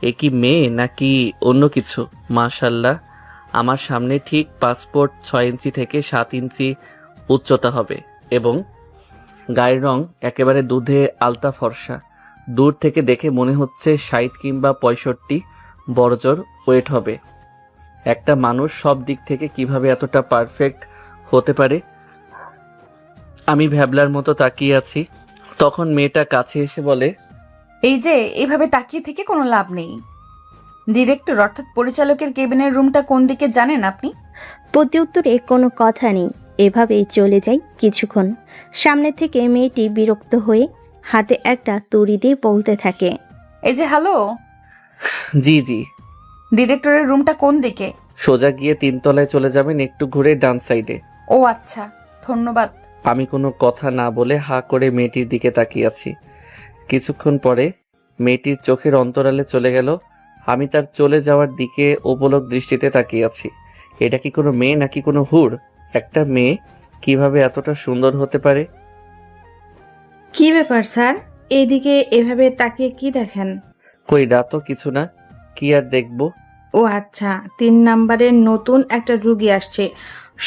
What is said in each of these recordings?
এ কি মেয়ে নাকি অন্য কিছু? মাশাল্লাহ, আমার সামনে ঠিক পাসপোর্ট 6 ইঞ্চি থেকে 7 ইঞ্চি উচ্চতা হবে এবং গায়ের রং একেবারে দুধে আলতা ফর্সা। দূর থেকে দেখে মনে হচ্ছে 60 কিংবা 65 বড়জোর ওয়েট হবে। একটা মানুষ সব দিক থেকে কিভাবে এতটা পারফেক্ট হতে পারে? আমি ভ্যাবলার মতো তাকিয়ে আছি। তখন মেয়েটা কাছে এসে বলে, এই যে এভাবে তাকিয়ে থেকে কোনো লাভ নেই। ডিরেক্টর অর্থাৎ পরিচালকের কেবিনের রুমটা কোন দিকে জানেন আপনি? প্রত্যুত্তরে কোনো কথা নেই। এভাবেই চলে যাই কিছুক্ষণ। সামনে থেকে মেয়েটি বিরক্ত হয়ে হাতে একটা তুড়ি দিয়ে বলতে থাকে, এই যে হ্যালো, জি জি। ডিরেক্টরের রুমটা কোন দিকে? সোজা গিয়ে 3 তলায় চলে যাবেন, একটু ঘুরে ডান সাইডে। ও আচ্ছা, ধন্যবাদ। আমি কোনো কথা না বলে হাঁ করে মেয়েটির দিকে তাকিয়ে আছি। কিছুক্ষণ পরে মেয়েটির চোখের অন্তরালে চলে গেল। আমি তার চলে যাওয়ার দিকে অপলক দৃষ্টিতে তাকিয়ে আছি। এটা কি কোনো মেয়ে নাকি কোনো হুর? একটা মেয়ে কিভাবে এতটা সুন্দর হতে পারে? কি ব্যাপার স্যার, এইদিকে এভাবে তাকিয়ে কি দেখেন? কই না তো, কিছু না। কি আর দেখবো? ও আচ্ছা, 3 নাম্বারের নতুন একটা রুগী আসছে,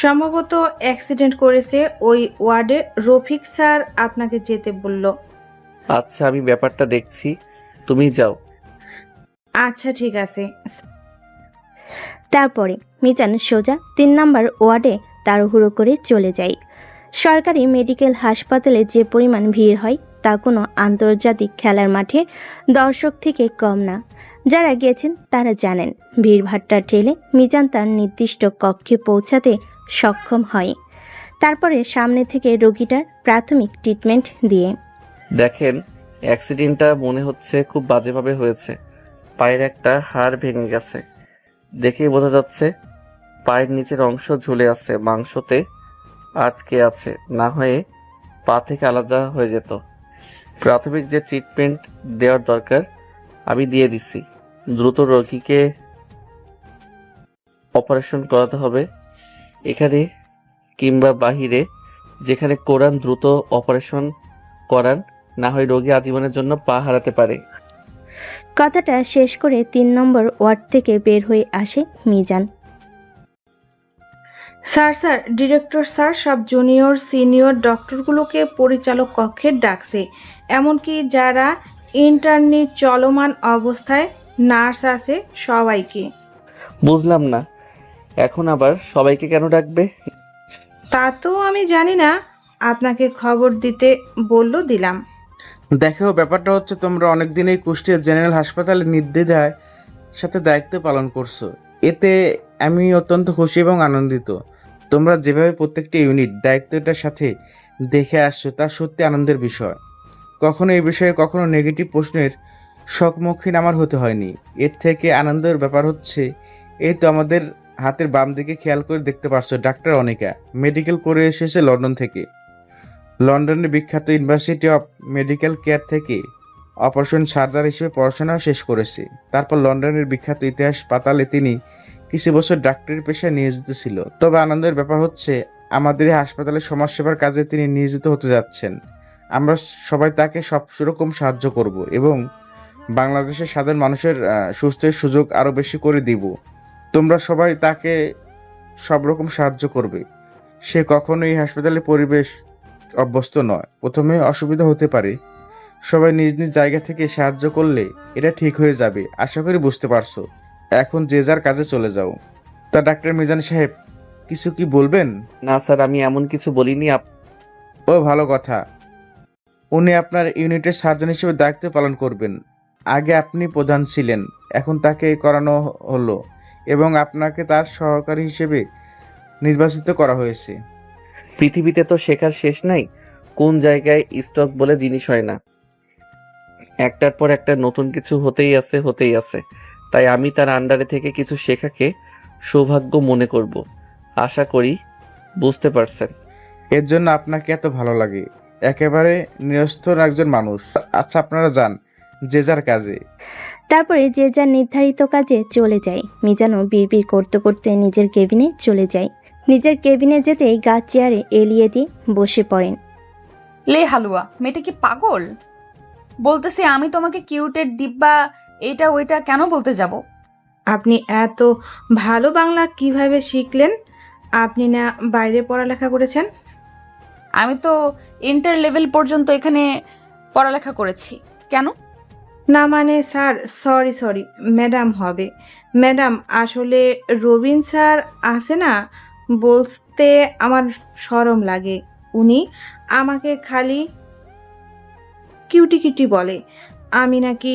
সম্ভবত অ্যাক্সিডেন্ট করেছে। ওই ওয়ার্ডে রফিক স্যার আপনাকে যেতে বলল। আচ্ছা, আমি ব্যাপারটা দেখছি, তুমি যাও। আচ্ছা ঠিক আছে। তারপরে মিজান সোজা 3 নম্বর ওয়ার্ডে তাড়াহুড়ো করে চলে যায়। সরকারি মেডিকেল হাসপাতালে যে পরিমাণ ভিড় হয় তা কোনো আন্তর্জাতিক খেলার মাঠে দর্শক থেকে কম না। যারা গেছেন তারা জানেন, ভিড়ভাট্টা ঠেলে মিজান তার নির্দিষ্ট কক্ষে পৌঁছাতে সক্ষম হয়। তারপরে সামনে থেকে রোগীটার প্রাথমিক ট্রিটমেন্ট দিয়ে। দেখেন, অ্যাক্সিডেন্টটা মনে হচ্ছে খুব বাজেভাবে হয়েছে। পায়ের একটা হাড় ভেঙে গেছে, দেখেই বোঝা যাচ্ছে। পায়ের নিচের অংশ ঝুলে আছে, মাংসতে আটকে আছে, না হয়ে পা থেকে আলাদা হয়ে যেত। প্রাথমিক যে ট্রিটমেন্ট দেওয়ার দরকার আমি দিয়ে দিছি। দ্রুত রোগীকে অপারেশন করাতে হবে। এখানে কিংবা বাহিরে যেখানে কোরান দ্রুত অপারেশন করান, না হয় রোগী আজীবনের জন্য পা হারাতে পারে। কথাটা শেষ করে 3 নম্বর ওয়ার্ড থেকে বের হয়ে আসে মিজান। স্যার, ডিরেক্টর স্যার সব জুনিয়র সিনিয়র ডক্টরগুলোকে পরিচালক কক্ষে ডাকছে, এমনকি যারা ইন্টার্নি চলমান অবস্থায় নার্স আছে সবাইকে। বুঝলাম না, এখন আবার সবাইকে কেন ডাকবে? তা তো আমি জানি না, আপনাকে খবর দিতে বলল দিলাম। দেখো, ব্যাপারটা হচ্ছে তোমরা অনেকদিন এই কুষ্টিয়া জেনারেল হাসপাতালে নির্দ্বিধায় সাথে দায়িত্ব পালন করছো। এতে আমি অত্যন্ত খুশি এবং আনন্দিত। তোমরা যেভাবে প্রত্যেকটি ইউনিট দায়িত্বটার সাথে দেখে আসছো তা সত্যি আনন্দের বিষয়। কখনো এই বিষয়ে কখনো নেগেটিভ প্রশ্নের সম্মুখীন আমার হতে হয়নি। এর থেকে আনন্দের ব্যাপার হচ্ছে, এই তো আমাদের হাতের বাম দিকে খেয়াল করে দেখতে পারছো, ডাক্তার অনিকা মেডিকেল করে এসেছে লন্ডন থেকে। লন্ডনের বিখ্যাত ইউনিভার্সিটি অফ মেডিকেল কেয়ার থেকে অপারেশন সার্জার হিসেবে পড়াশোনা শেষ করেছে। তারপর লন্ডনের বিখ্যাত ইতিহাস পাতালে তিনি কিছু বছর ডাক্তারি পেশায় নিয়োজিত ছিল। তবে আনন্দের ব্যাপার হচ্ছে, আমাদের এই হাসপাতালে সমাজসেবার কাজে তিনি নিয়োজিত হতে যাচ্ছেন। আমরা সবাই তাকে সব রকম সাহায্য করব এবং বাংলাদেশের সাধারণ মানুষের সুস্থের সুযোগ আরও বেশি করে দিব। তোমরা সবাই তাকে সব রকম সাহায্য করবে। সে কখনো এই হাসপাতালের পরিবেশ অভ্যস্ত নয়, প্রথমে অসুবিধা হতে পারে। সবাই নিজ নিজ জায়গা থেকে সাহায্য করলে এটা ঠিক হয়ে যাবে, আশা করি বুঝতে পারছো। এখন যে যার কাজে চলে যাও। তা ডাক্তার মিজান সাহেব, কিছু কি বলবেন? না স্যার, আমি এমন কিছু বলিনি। ও ভালো কথা। উনি আপনার ইউনিটের সার্জন হিসেবে দায়িত্ব পালন করবেন। আগে আপনি প্রধান ছিলেন, এখন তাকে করানো হলো এবং আপনাকে তার সহকারী হিসেবে নির্বাচিত করা হয়েছে। পৃথিবীতে তো শেখার শেষ নাই। কোন জায়গায় স্টক বলে জিনিস হয় না, একটার পর একটা নতুন কিছু হতেই আছে। তাই আমি তার আন্ডারে থেকে কিছু শেখাকে সৌভাগ্য মনে করব। আশা করি বুঝতে পারছেন। এর জন্য আপনাকে এত ভালো লাগে। একেবারে নিরস্ত্র একজন মানুষ। আচ্ছা, আপনারা যান যে যার কাজে। তারপরে যে যার নির্ধারিত কাজে চলে যায়। মিজানও বিড়বিড় করতে করতে নিজের কেবিনে চলে যায়। নিজের কেবিনে যেতেই গা চেয়ারে এলিয়ে দিয়ে বসে পড়েন। লে হালুয়া, মেয়েটা কি পাগল? বলতেছি আমি তোমাকে কিউটের ডিব্বা এটা ওইটা কেন বলতে যাব? আপনি এত ভালো বাংলা কিভাবে শিখলেন? আপনি না বাইরে পড়ালেখা করেছেন? আমি তো ইন্টার লেভেল পর্যন্ত এখানে পড়ালেখা করেছি। কেন? না মানে স্যার, সরি ম্যাডাম হবে। ম্যাডাম আসলে রবিন স্যার আছে না, বলতে আমার শরম লাগে। উনি আমাকে খালি কিউটি কিউটি বলে। আমি নাকি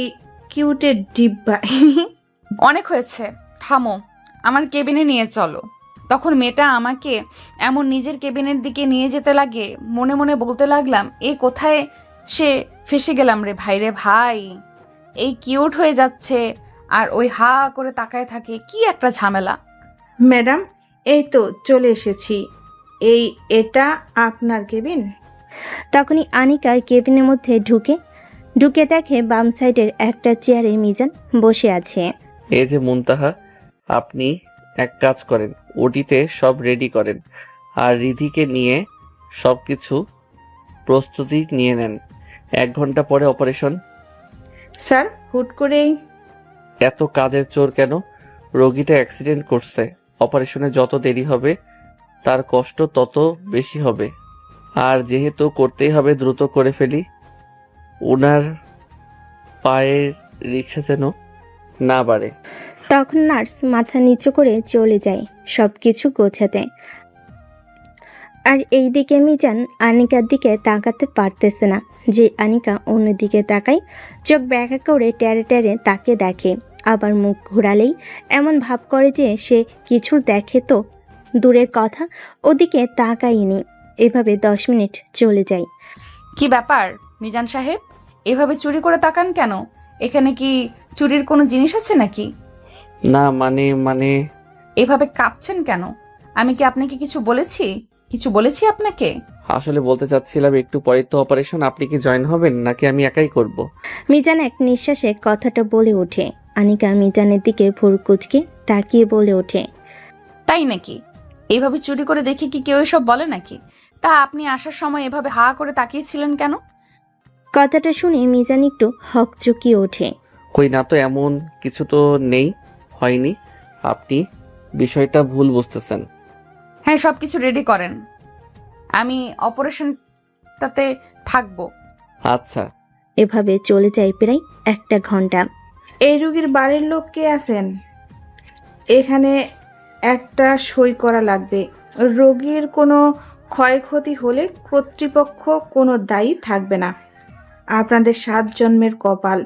কিউটের ডিব্বা। অনেক হয়েছে, থামো। আমার কেবিনে নিয়ে চলো। তখন মেয়েটা আমাকে এমন নিজের কেবিনের দিকে নিয়ে যেতে লাগে, মনে মনে বলতে লাগলাম, এ কোথায় সে ফেসে গেলাম রে ভাই, রে ভাই। এই কিউট হয়ে যাচ্ছে আর ওই হা করে তাকায় থাকে, কি একটা ঝামেলা। ম্যাডাম, এই তো চলে এসেছি। এটা আপনার কেবিন? তখনই আনিকা কেবিনের মধ্যে ঢুকে দেখে বাম সাইডের একটা চেয়ারে মিজান বসে আছে। এই যে মুনতাহা, আপনি এক কাজ করেন, ওটিতে সব রেডি করেন আর রিধিকে নিয়ে সব কিছু প্রস্তুতি নিয়ে নেন। 1 ঘন্টা পরে অপারেশন। স্যার, হুট করেই এত কাজের চোর কেন? রোগীটা অ্যাক্সিডেন্ট করছে, অপারেশনে যত দেরি হবে তার কষ্ট তত বেশি হবে। আর যেহেতু করতেই হবে, দ্রুত করে ফেলি। ওনার পায়ের রিক্সা যেন না বাড়ে। তখন নার্স মাথা নিচু করে চলে যায় সব কিছু গোছাতে। আর এইদিকে মিজান আনিকার দিকে তাকাতে পারতেছে না। যে আনিকা অন্যদিকে তাকায়, চোখ ব্যাকা করে টেরে টেরে তাকে দেখে, আবার মুখ ঘোরালেই এমন ভাব করে যে সে কিছু দেখে তো দূরের কথা, ওদিকে তাকাইনি। এভাবে 10 মিনিট চলে যায়। কি ব্যাপার মিজান সাহেব, এভাবে চুরি করে তাকান কেন? এখানে কি চুরির কোনো জিনিস আছে নাকি? না মানে এভাবে কাঁপছেন কেন? আমি কি আপনাকে কিছু বলেছি আপনাকে? আসলে বলতে চাচ্ছিলাম, একটু পরে তো অপারেশন, আপনি কি জয়েন হবেন নাকি আমি একাই করব? মিজান এক নিঃশ্বাসে কথাটা বলে ওঠে। আনিকা মিজানের দিকে ভুরু কুঁচকে তাকিয়ে বলে ওঠে, তাই নাকি? এইভাবে চুরি করে দেখে কি কেউ এসব বলে নাকি? তা আপনি আসার সময় এভাবে হা করে তাকিয়েছিলেন কেন? কথাটা শুনে মিজান একটু হকচকিয়ে ওঠে। কই না তো, এমন কিছু তো নেই, হয়নি। আপনি বিষয়টা ভুল বুঝতেছেন। হ্যাঁ, সবকিছু রেডি করেন, আমি অপারেশনটাতে থাকবো। আচ্ছা। এভাবে চলে যায় প্রায় 1 ঘন্টা। এই রোগীর বাড়ির লোক কে আছেন? এখানে একটা সই করা লাগবে। রোগীর কোনো ক্ষয়ক্ষতি হলে কর্তৃপক্ষ কোনো দায়ী থাকবে না। আপনাদের 7 জন্মের কপাল।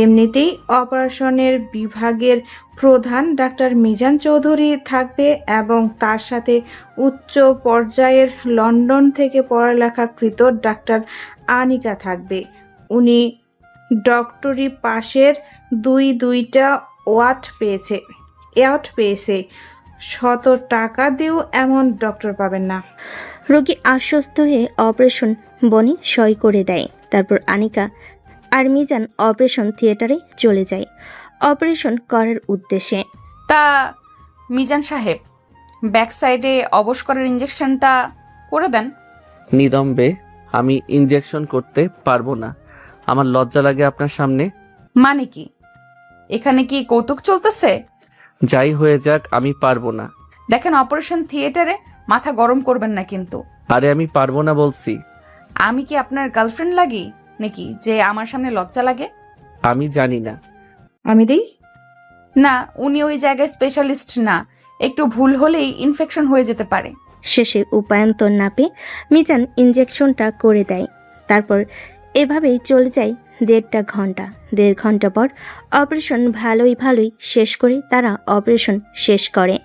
এমনিতেই অপারেশনের বিভাগের প্রধান ডাক্তার মিজান চৌধুরী থাকবে এবং তার সাথে উচ্চ পর্যায়ের লন্ডন থেকে পড়ালেখাকৃত ডাক্তার আনিকা থাকবে। উনি ডক্টরি পাশের দুইটা অ্যাওয়ার্ড পেয়েছে। 100 টাকা দিয়েও এমন ডক্টর পাবেন না। রোগী আশ্বস্ত হয়ে অপারেশন বনি সই করে দেয়। তারপর আনিকা আর মিজান অপারেশন থিয়েটারে চলে যায় অপারেশন করার উদ্দেশ্যে। তা মিজান সাহেব, ব্যাক সাইডে অবশ করার ইঞ্জেকশনটা করে দেন। নিদম্বে আমি ইনজেকশন করতে পারবো না, আমার লজ্জা লাগে আপনার সামনে। মানে কি, এখানে কি কৌতুক চলতেছে? যাই হয়ে যাক, আমি পারবো না। দেখেন, অপারেশন থিয়েটারে মাথা গরম করবেন না কিন্তু। আরে আমি পারবো না বলছি। আমি কি আপনার গার্লফ্রেন্ড লাগি নাকি যে আমার সামনে লজ্জা লাগে? আমি জানি না। আমি দেই? না, উনি ওই জায়গায় স্পেশালিস্ট না, একটু ভুল হলেই ইনফেকশন হয়ে যেতে পারে। শেষে উপায়ন্তর না পেয়ে মিজান ইঞ্জেকশনটা করে দেয়। তারপর এভাবেই চলে যায় 1.5 ঘন্টা। 1.5 ঘন্টা পর অপারেশন ভালোই শেষ করে তারা অপারেশন শেষ করে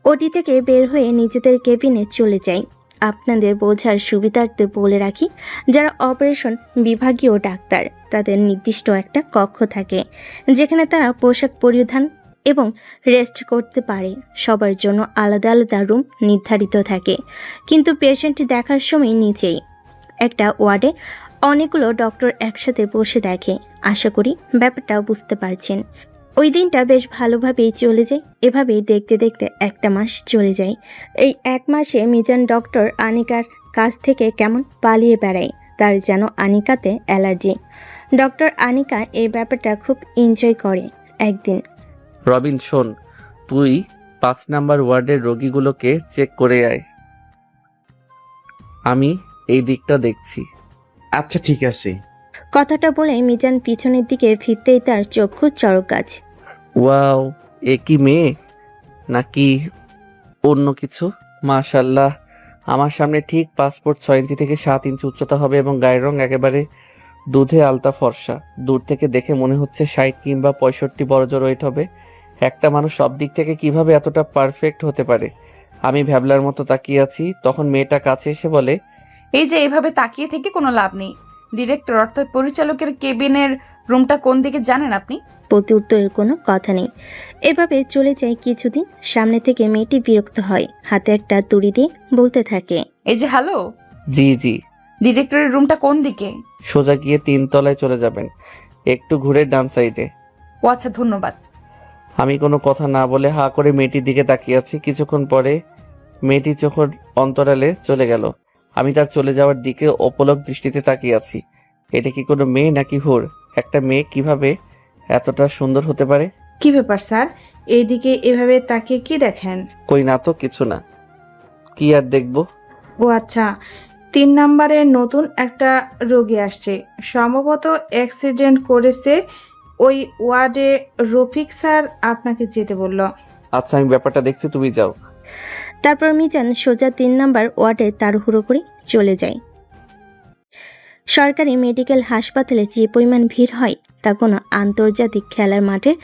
ওটি থেকে বের হয়ে নিজেদের কেবিনে চলে যায়। আপনাদের বোঝার সুবিধার্থে বলে রাখি, যারা অপারেশন বিভাগীয় ডাক্তার তাদের নির্দিষ্ট একটা কক্ষ থাকে যেখানে তারা পোশাক পরিধান এবং রেস্ট করতে পারে। সবার জন্য আলাদা আলাদা রুম নির্ধারিত থাকে, কিন্তু পেশেন্ট দেখার সময় নিচেই একটা ওয়ার্ডে অনেকগুলো ডক্টর একসাথে বসে দেখে। আশা করি ব্যাপারটা বুঝতে পারছেন। ওই দিনটা বেশ ভালোভাবেই চলে যায়। এভাবেই দেখতে দেখতে 1 মাস চলে যায়। এই 1 মাসে মিজান ডক্টর আনিকার কাছ থেকে কেমন পালিয়ে বেড়ায়, তার যেন আনিকাতে অ্যালার্জি। ডক্টর আনিকা এই ব্যাপারটা খুব এনজয় করে। একদিন রবিন শোন, তুই 5 নাম্বার ওয়ার্ডের রোগীগুলোকে চেক করে আয়, আমি এই দিকটা দেখছি। আচ্ছা ঠিক আছে। কথাটা বলে মিজান পিছনের দিকে ফিরতেই তার চক্ষু চড়কাজ। ওয়াও, এ কি মেয়ে নাকি অন্য কিছু? মাশাল্লাহ, আমার সামনে ঠিক পাসপোর্ট 6 ইঞ্চি থেকে 7 ইঞ্চি উচ্চতা হবে এবং গায়ের রং একেবারে দুধে আলতা ফর্সা। দূর থেকে দেখে মনে হচ্ছে 60 কিংবা 65 বড়জোর ওয়েট হবে। একটা মানুষ সব দিক থেকে কিভাবে এতটা পারফেক্ট হতে পারে? আমি ভ্যাবলার মতো তাকিয়ে আছি, তখন মেয়েটা কাছে এসে বলে, এই যে এইভাবে তাকিয়ে থেকে কোনো লাভ নেই। ডিরেক্টর অর্থাৎ পরিচালকের কেবিনের রুমটা কোন দিকে জানেন আপনি? প্রতি উত্তরের কোনো কথা নেই। এভাবে চলে যায় কিছুদিন। সামনে থেকে মেয়েটি বিরক্ত হয়, হাতে একটা তুড়ি দিয়ে বলতে থাকে, এই যে হ্যালো, জি জি। ডিরেক্টরের রুমটা কোন দিকে? সোজা গিয়ে 3 তলায় চলে যাবেন, একটু ঘুরে ডান সাইডে। ও আচ্ছা, ধন্যবাদ। আমি কোনো কথা না বলে হা করে মেয়েটির দিকে তাকিয়ে আছি। কিছুক্ষণ পরে মেয়েটি চোখের অন্তরালে চলে গেল। আমি তার চলে যাওয়ার দিকে অপলক দৃষ্টিতে তাকিয়ে আছি। এটা কি কোনো মেয়ে নাকি হুর? একটা মেয়ে কিভাবে এতটা সুন্দর হতে পারে? কি ব্যাপার স্যার, এইদিকে এভাবে তাকিয়ে কি দেখেন? কই না তো, কিছু না। কি আর দেখবো? ও আচ্ছা, 3 নাম্বারের নতুন একটা রোগী আসছে, সম্ভবত অ্যাক্সিডেন্ট করেছে। ওই ওয়ার্ডে রফিক স্যার আপনাকে যেতে বলল। আচ্ছা, আমি ব্যাপারটা দেখছি, তুমি যাও। তারপর মিজান সোজা 3 নাম্বার ওয়ার্ডে তাড়াহুড়ো করে চলে যায়। সরকারি মেডিকেল হাসপাতালে যে পরিমাণ ভিড় হয় তা কোনো আন্তর্জাতিক খেলার মাঠের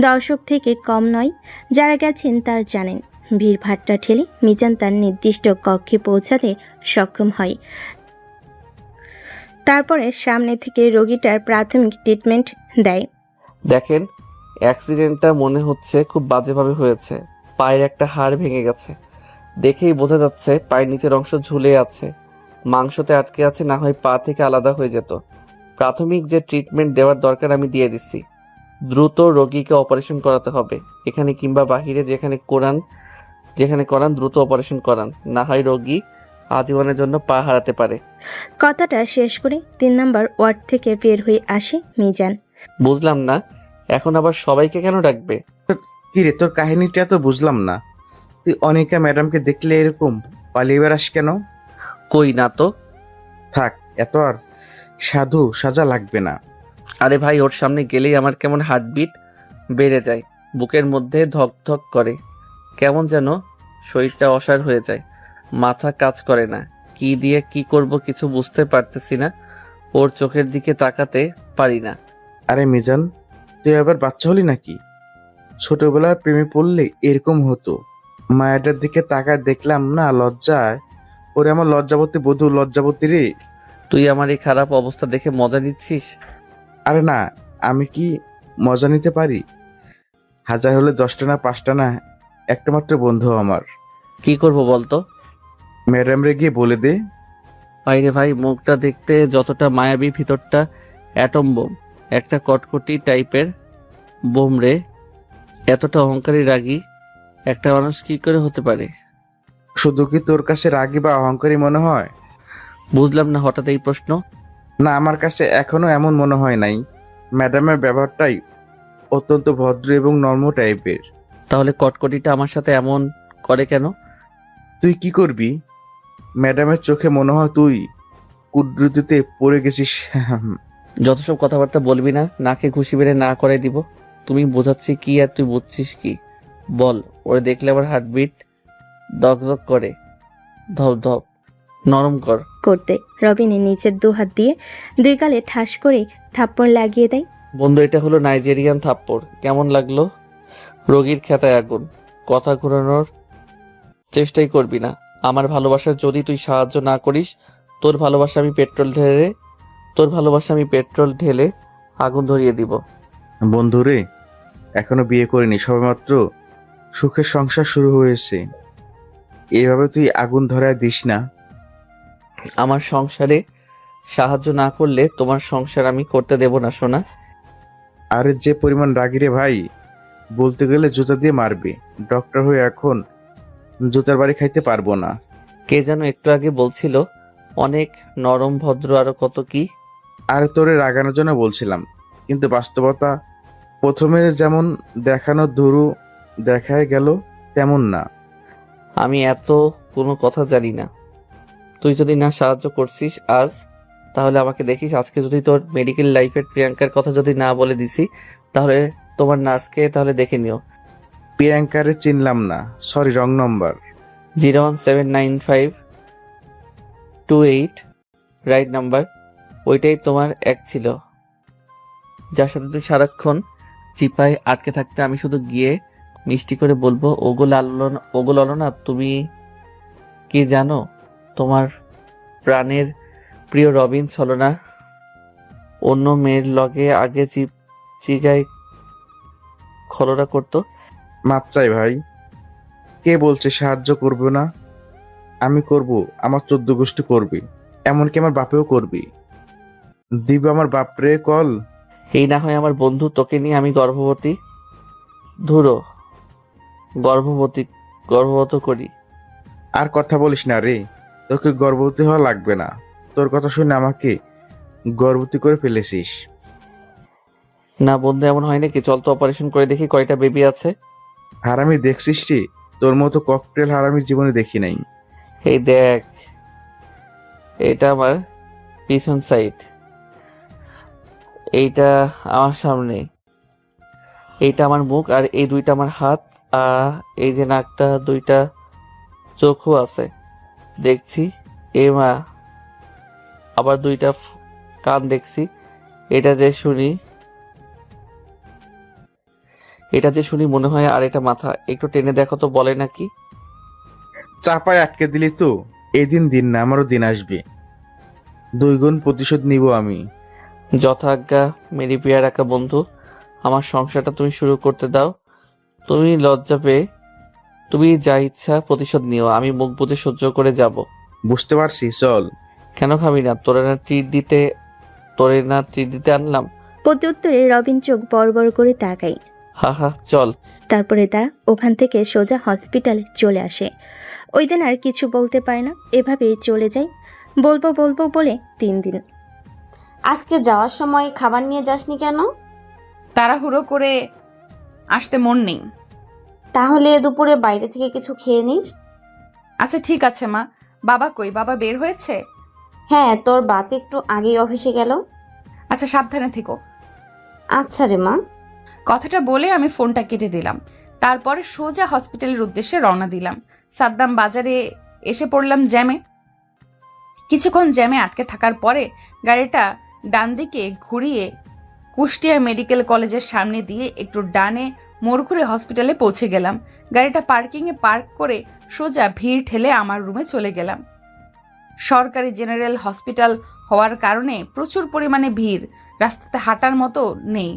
দর্শক থেকে কম নয়। যারা গেছেন তার জানেন। ভিড় ভাট্টা ঠেলে মিজান তার নির্দিষ্ট কক্ষে পৌঁছাতে সক্ষম হয়। তারপরে সামনে থেকে রোগীটার প্রাথমিক ট্রিটমেন্ট দেয়। দেখেন, অ্যাক্সিডেন্টটা মনে হচ্ছে খুব বাজেভাবে হয়েছে। পায়ের একটা হাড় ভেঙে গেছে, দেখেই বোঝা যাচ্ছে পায়ের নিচের অংশ ঝুলে আছে, মাংসতে আটকে আছে, না হয় পা থেকে আলাদা হয়ে যেত। প্রাথমিক যে ট্রিটমেন্ট দেওয়ার দরকার আমি দিয়ে দিচ্ছি। দ্রুত রোগীকে অপারেশন করাতে হবে, এখানে কিংবা বাহিরে যেখানে করান দ্রুত অপারেশন করান, না হয় রোগী আজীবনের জন্য পা হারাতে পারে। কথাটা শেষ করে 3 নাম্বার ওয়ার্ড থেকে বের হয়ে আসে মিজান। বুঝলাম না, এখন আবার সবাইকে কেন ডাকবে? কি রে, তোর কাহিনীটা তো বুঝলাম না। তুই অনিকা ম্যাডামকে দেখলে এরকম পালিয়ে বেড়াস কেন? কই না তো। থাক, এত আর সাধু সাজা লাগবে না। আরে ভাই, ওর সামনে গেলেই আমার কেমন হার্টবিট বেড়ে যায়, বুকের মধ্যে ধক ধক করে, কেমন যেন শরীরটা অসাড় হয়ে যায়, মাথা কাজ করে না, কি দিয়ে কি করব কিছু বুঝতে পারতেছি না, ওর চোখের দিকে তাকাতে পারি না। আরে মিজান, তুই আবার বাচ্চা হলি নাকি? ছোটবেলার প্রেমে পড়লে এরকম হতো। মায়াটার দিকে তাকায় দেখলাম না, লজ্জায় ওরে আমার লজ্জাবতী বধূ, লজ্জাবতী রে। তুই আমার এই খারাপ অবস্থা দেখে মজা নিচ্ছিস? আরে না, আমি কি মজা নিতে পারি? হাজার হলে 10টা না 5টা না, একটা মাত্র বন্ধু আমার। কি করব বলতো? ম্যাডাম রে গিয়ে বলে দে। বাইরে ভাই, মুখটা দেখতে যতটা মায়াবী, ভিতরটা অ্যাটম বোম, একটা কটকটি টাইপের বোম রে। এতটা অহংকারী রাগী একটা মানুষ কি করে হতে পারে? শুধু কি তোর কাছে রাগী বা অহংকারী মনে হয়? বুঝলাম না হঠাৎ এই প্রশ্ন। না, আমার কাছে এখনো এমন মনে হয় নাই। ম্যাডামের ব্যবহারটাই অত্যন্ত ভদ্র এবং নর্ম টাইপের। তাহলে কটকটিটা আমার সাথে এমন করে কেন? তুই কি করবি? ম্যাডামের চোখে মনে হয় তুই কুদরতিতে পড়ে গেছিস। যত সব কথাবার্তা বলবি না, নাকে ঘুষি বেড়ে না করে দিব। তুমি বোঝাচ্ছি কি আর তুই বুঝছিস কি? বল, ওরে দেখলে আমার হার্টবিট দক দক করে, ধপ ধপ। নরম কর। করতে রবিনের নিচের 2 হাত দিয়ে 2 গালে ঠাস করে থাপ্পড় লাগিয়ে দেয়। বন্ধু, এটা হলো নাইজেরিয়ান থাপ্পড়, কেমন লাগলো? রোগীর খেতায় আগুন। কথা ঘোরানোর চেষ্টাই করবি না। আমার ভালোবাসার যদি তুই সাহায্য না করিস, তোর ভালোবাসা আমি পেট্রোল ঢেলে আগুন ধরিয়ে দিব। বন্ধুরে, এখনো বিয়ে করিনি, সবেমাত্র সুখের সংসার শুরু হয়েছে। এভাবে তুই আগুন ধরায় দিস না। আমার সংসারে সাহায্য না করলে তোমার সংসার আমি করতে দেব না, সোনা। আরে যে পরিমাণ রাগি রে ভাই, বলতে গেলে জুতা দিয়ে মারবে। ডক্টর হয়ে এখন জুতার বাড়ি খাইতে পারবো না। কে যেন একটু আগে বলছিল অনেক নরম ভদ্র আরো কত কি। আর তোরে রাগানোর জন্য বলছিলাম, কিন্তু বাস্তবতা প্রথমে যেমন দেখানো ধুরু দেখায় গেল তেমন না। আমি এত কোনো কথা জানি না। তুই যদি না সাহায্য করছিস আজ, তাহলে আমাকে দেখিস আজকে যদি তোর মেডিকেল লাইফের প্রিয়াঙ্কার কথা যদি না বলে দিছি, তাহলে তোমার নার্সকে তাহলে দেখে নিও। প্রিয়াঙ্কারে চিনলাম না, সরি, রং নম্বর। 0179528 রাইট নাম্বার। ওইটাই তোমার এক ছিল, যার সাথে তুই সারাক্ষণ চিপায় আটকে থাকতে। আমি শুধু গিয়ে মিষ্টি করে বলবো, ওগো ললনা, তুমি কি জানো তোমার প্রাণের প্রিয় রবিন ছলনা অন্য মেয়ের লগে আগে চিগায় খলনা করতো। মাপ চাই ভাই, কে বলছে সাহায্য করবো না? আমি করব, আমার 14 গোষ্ঠী করবি, এমনকি আমার বাপেও করবি। দিব আমার বাপরে কল। এই না হয় আমার বন্ধু, তোকে নিয়ে আমি গর্ভবতী। ধুরো, গর্ভবত করি। আর কথা বলিস না রে, তোকে গর্ভবতী হওয়া লাগবে না। তোর কথা শুনে আমাকে গর্ভবতী করে ফেলেছিস। না বন্ধু, এমন হয় নাকি? চল তো অপারেশন করে দেখি কয়টা বেবি আছে। হারামি দেখছিস রে, তোর মতো ককটেল হারামি জীবনে দেখি নাই। এই দেখ, এটা আমার পিছন সাইড, এইটা আমার সামনে, এইটা আমার মুখ, আর এই দুইটা আমার হাত। এই যে নাকটা, দুইটা চোখও আছে দেখছি। এ মা, আবার দুইটা কান দেখছি। এটা যে শুনি মনে হয়, আর এটা মাথা। একটু টেনে দেখো তো, বলে নাকি? চাপায় আটকে দিলি তো, এদিন দিন না, আমারও দিন আসবে। 2 গুণ প্রতিশোধ নিব আমি। যথাজ্ঞা মেরি পিয়া রাখা বন্ধু, আমার সংসারটা তুমি শুরু করতে দাও। তুমি লজ্জা পেয়ে তুমি যা ইচ্ছা প্রতিশোধ নিও, আমি মুখ বুজে সহ্য করে যাব। বুঝতে পারছি, চল। কেন খাবি না? তোরে না ট্রিট দিতে আনলাম? প্রত্যুত্তরে রবিন চোখ বড় বড় করে তাকায়। হা হা, চল। তারপরে তারা ওখান থেকে সোজা হসপিটালে চলে আসে। ওই দিন আর কিছু বলতে পারে না, এভাবেই চলে যায়। বলবো বলে 3 দিন। আজকে যাওয়ার সময় খাবার নিয়ে যাসনি কেন? তাড়াহুড়ো করে আসতে মন নেই। তাহলে দুপুরে বাইরে থেকে কিছু খেয়ে নিস। আচ্ছা ঠিক আছে মা। বাবা কই? বাবা বের হয়েছে? হ্যাঁ, তোর বাপ একটু আগেই অফিসে গেল। আচ্ছা, সাবধানে থেকো। আচ্ছা রে মা। কথাটা বলে আমি ফোনটা কেটে দিলাম। তারপরে সোজা হসপিটালের উদ্দেশ্যে রওনা দিলাম। সাদ্দাম বাজারে এসে পড়লাম জ্যামে। কিছুক্ষণ জ্যামে আটকে থাকার পরে গাড়িটা ডান দিকে ঘুরিয়ে কুষ্টিয়া মেডিকেল কলেজের সামনে দিয়ে একটু ডানে মোড় ঘুরে হসপিটালে পৌঁছে গেলাম। গাড়িটা পার্কিংয়ে পার্ক করে সোজা ভিড় ঠেলে আমার রুমে চলে গেলাম। সরকারি জেনারেল হসপিটাল হওয়ার কারণে প্রচুর পরিমাণে ভিড়, রাস্তাতে হাঁটার মতো নেই।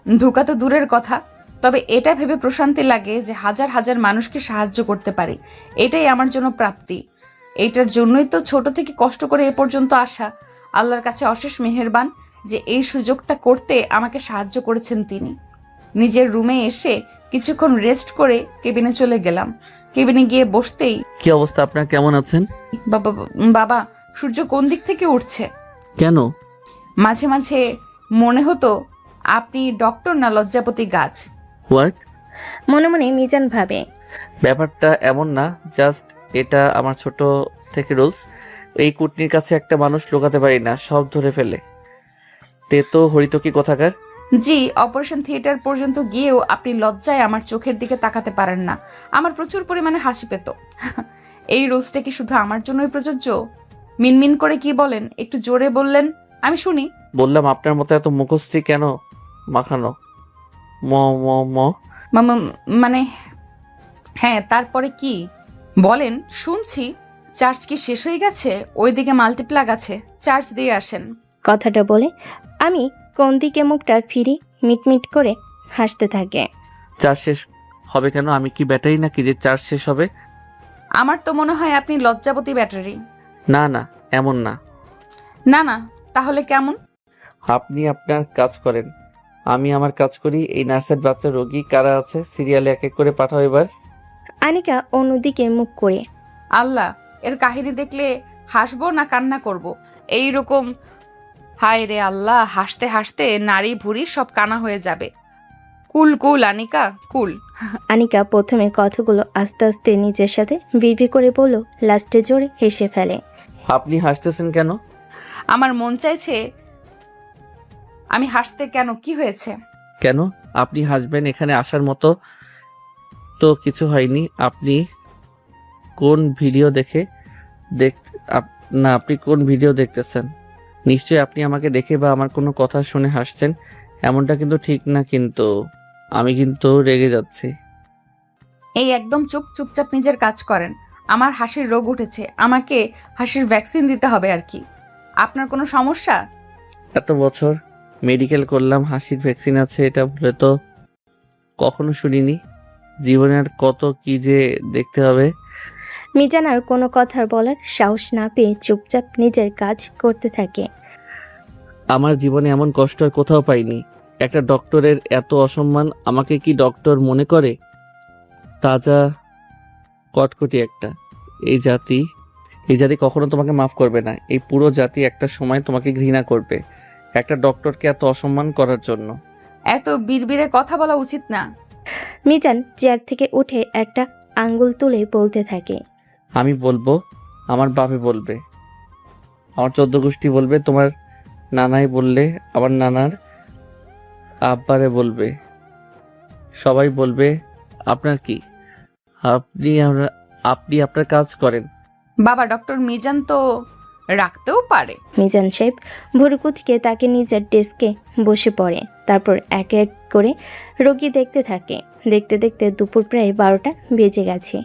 ঢোকা তো দূরের কথা, তবে এটা ভেবে প্রশান্তি লাগে যে হাজার হাজার মানুষকে সাহায্য করতে পারি। এটাই আমার জন্য প্রাপ্তি। এইটার জন্যই তো ছোট থেকে কষ্ট করে এ পর্যন্ত আসা। আল্লাহর কাছে অশেষ মেহেরবান যে এই সুযোগটা করতে আমাকে সাহায্য করেছেন তিনি। নিজের রুমে এসে কিছুক্ষণ রেস্ট করে কেবিনে চলে গেলাম। কেবিনে গিয়ে বসতেই, কি অবস্থা আপনার? কেমন আছেন? বাবা বাবা সূর্য কোন দিক থেকে উঠছে? কেন? মাঝে মাঝে মনে হতো আপনি ডক্টর না লজ্জাপতি গাছ। হোয়াট? মনে মনে মিজান ভাবে। ব্যাপারটা এমন না, জাস্ট এটা আমার ছোট থেকে রুলস। এই কুটনির কাছে একটা মানুষ লুকাতে পারি না, সব ধরে ফেলে। তে তো হরিতকি কোথাকার। জি, অপারেশন থিয়েটার পর্যন্ত গিয়েও আপনি লজ্জায় আমার চোখের দিকে তাকাতে পারেন না। আমার প্রচুর পরিমাণে হাসি পেত। এই রুলসটা কি শুধু আমার জন্যই প্রযোজ্য? মিনমিন করে কি বলেন? একটু জোরে বললেন, আমি শুনি। বললাম আপনার মতো এত মুখশ্রী কেন মাখানো? ম ম ম মানে হ্যাঁ, তারপরে কি বলেন? শুনছি। চার্জ কি শেষ হয়ে গেছে? ওইদিকে মাল্টিপ্লাগ আছে, চার্জ দিয়ে আসেন। কথাটা বলে আমি কোন দিকে মুখটা ফিরি, মিটমিট করে হাসতে থাকে। চার্জ শেষ হবে কেন? আমি কি ব্যাটারি নাকি যে চার্জ শেষ হবে? আমার তো মনে হয় আপনি লজ্জাবতী ব্যাটারি। না না, এমন না। না না, তাহলে কেমন? আপনি আপনার কাজ করেন, আমি আমার কাজ করি। এই নার্সের বাচ্চা রোগী কারা আছে সিরিয়ালে এক এক করে পাঠাও এবার। আনিকা অন্যদিকে মুখ করে। আল্লাহ, এর কাহিনী দেখলে হাসবো না কান্না করব? এই রকম হায় রে আল্লাহ, হাসতে হাসতে নারী ভুঁড়ি সব কানা হয়ে যাবে। কুল কুল আনিকা, কুল। আনিকা প্রথমে কথাগুলো আস্তে আস্তে নিজের সাথে বিড়বিড় করে বলল, লাস্টে জোরে হেসে ফেলে। আপনি হাসতেছেন কেন? আমার মন চাইছে আমি হাসতে। কেন, কি হয়েছে? কেন আপনি হাসবেন? এখানে আসার মতো তো কিছু হয়নি। আপনি কোন ভিডিও না, আপনি কোন ভিডিও দেখতেছেন? নিশ্চয়ই আপনি আমাকে দেখে বা আমার কোনো কথা শুনে হাসছেন। এমনটা কিন্তু ঠিক না, কিন্তু আমি কিন্তু রেগে যাচ্ছি। এই একদম চুপচাপ নিজের কাজ করেন। আমার হাসির রোগ উঠেছে, আমাকে হাসির ভ্যাকসিন দিতে হবে আর কি। আপনার কোনো সমস্যা? এত বছর মেডিকেল করলাম, হাসির ভ্যাকসিন আছে এটা বলে তো কখনো শুনিনি। জীবনে আর কত কি যে দেখতে হবে। মিজান আর কোনো কথা বলার সাহস না পেয়ে চুপচাপ নিজের কাজ করতে থাকে। আমার জীবনে এমন কষ্ট আর কোথাও পাইনি। একটা ডক্টরের এত অসম্মান, আমাকে কি ডক্টর মনে করে? তাজা কটকটি একটা। এই জাতি কখনো তোমাকে মাফ করবে না। এই পুরো জাতি একটা সময় তোমাকে ঘৃণা করবে, একটা ডক্টরকে এত অসম্মান করার জন্য। এত বিড়বিড়ে কথা বলা উচিত না। মিজান চেয়ার থেকে উঠে একটা আঙ্গুল তুলে বলতে থাকে। আমি বলবো, আমার বাপে বলবে, আমার 14 গোষ্ঠী বলবে, তোমার নানাই বললে, আমার নানার আব্বারে বলবে, সবাই বলবে। আপনার কি? আপনি আপনার কাজ করেন। বাবা, ডক্টর মিজান তো রাখতেও পারে। মিজান সাহেব ভুরুকুচকে তাকে নিজের ডেস্কে বসে পড়ে। তারপর এক এক করে রোগী দেখতে থাকে। দেখতে দেখতে দুপুর প্রায় 12টা বেজে গেছে।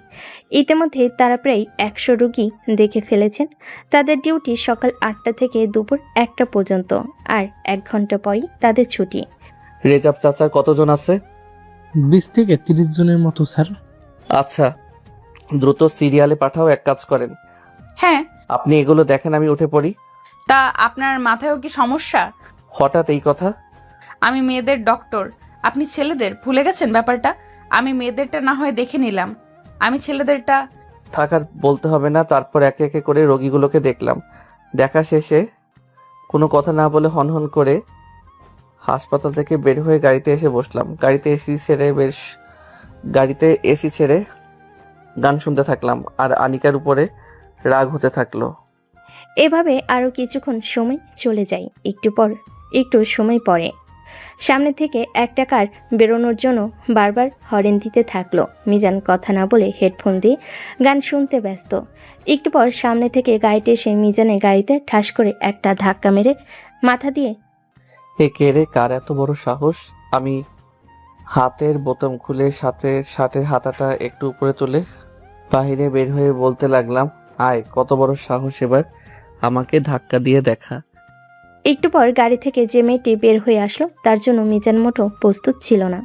ইতিমধ্যে তারা প্রায় 100 রোগী দেখে ফেলেছেন। তাদের ডিউটি সকাল 8টা থেকে দুপুর 1টা পর্যন্ত, আর 1 ঘন্টা পরই তাদের ছুটি। রেজাব চাচার কতজন আছে? 20 থেকে 30 জনের মতো স্যার। আচ্ছা, দ্রুত সিরিয়ালে পাঠাও। এক কাজ করেন, হ্যাঁ, আপনি এগুলো দেখেন, আমি উঠে পড়ি। তা আপনার মাথায়ও কি সমস্যা? হঠাৎ এই কথা? আমি মেয়েদের ডক্টর, আপনি ছেলেদের। ভুলে গেছেন ব্যাপারটা? আমি মেয়েদেরটা না হয় দেখে নিলাম, আমি ছেলেদেরটা। থাকার বলতে হবে না। তারপর একে একে করে রোগীগুলোকে দেখলাম। দেখা শেষে কোনো কথা না বলে হনহন করে হাসপাতাল থেকে বের হয়ে গাড়িতে এসে বসলাম। গাড়িতে এসি ছেড়ে গান শুনতে থাকলাম, আর আনিকার উপরে রাগ হতে থাকলো। এভাবে আরও কিছুক্ষণ সময় চলে যায়। একটু সময় পরে সামনে থেকে একটা কার বেরোনোর জন্য বারবার হরেন দিতে থাকলো। মিজান কথা না বলে হেডফোন দিয়ে গান শুনতে ব্যস্ত। একটু পর সামনে থেকে গাড়িতে এসে মিজানের গাড়িতে ঠাস করে একটা ধাক্কা মেরে মাথা দিয়ে, হে কে রে, কার এত বড় সাহস? আমি হাতের বোতাম খুলে শার্টের হাতাটা একটু উপরে তুলে বাহিরে বের হয়ে বলতে লাগলাম, আয়, কত বড় সাহস এবার আমাকে ধাক্কা দিয়ে দেখা। একটু পর গাড়ি থেকে যে মেয়েটি বের হয়ে আসলো তার জন্য মিজান মোটো প্রস্তুত ছিল না।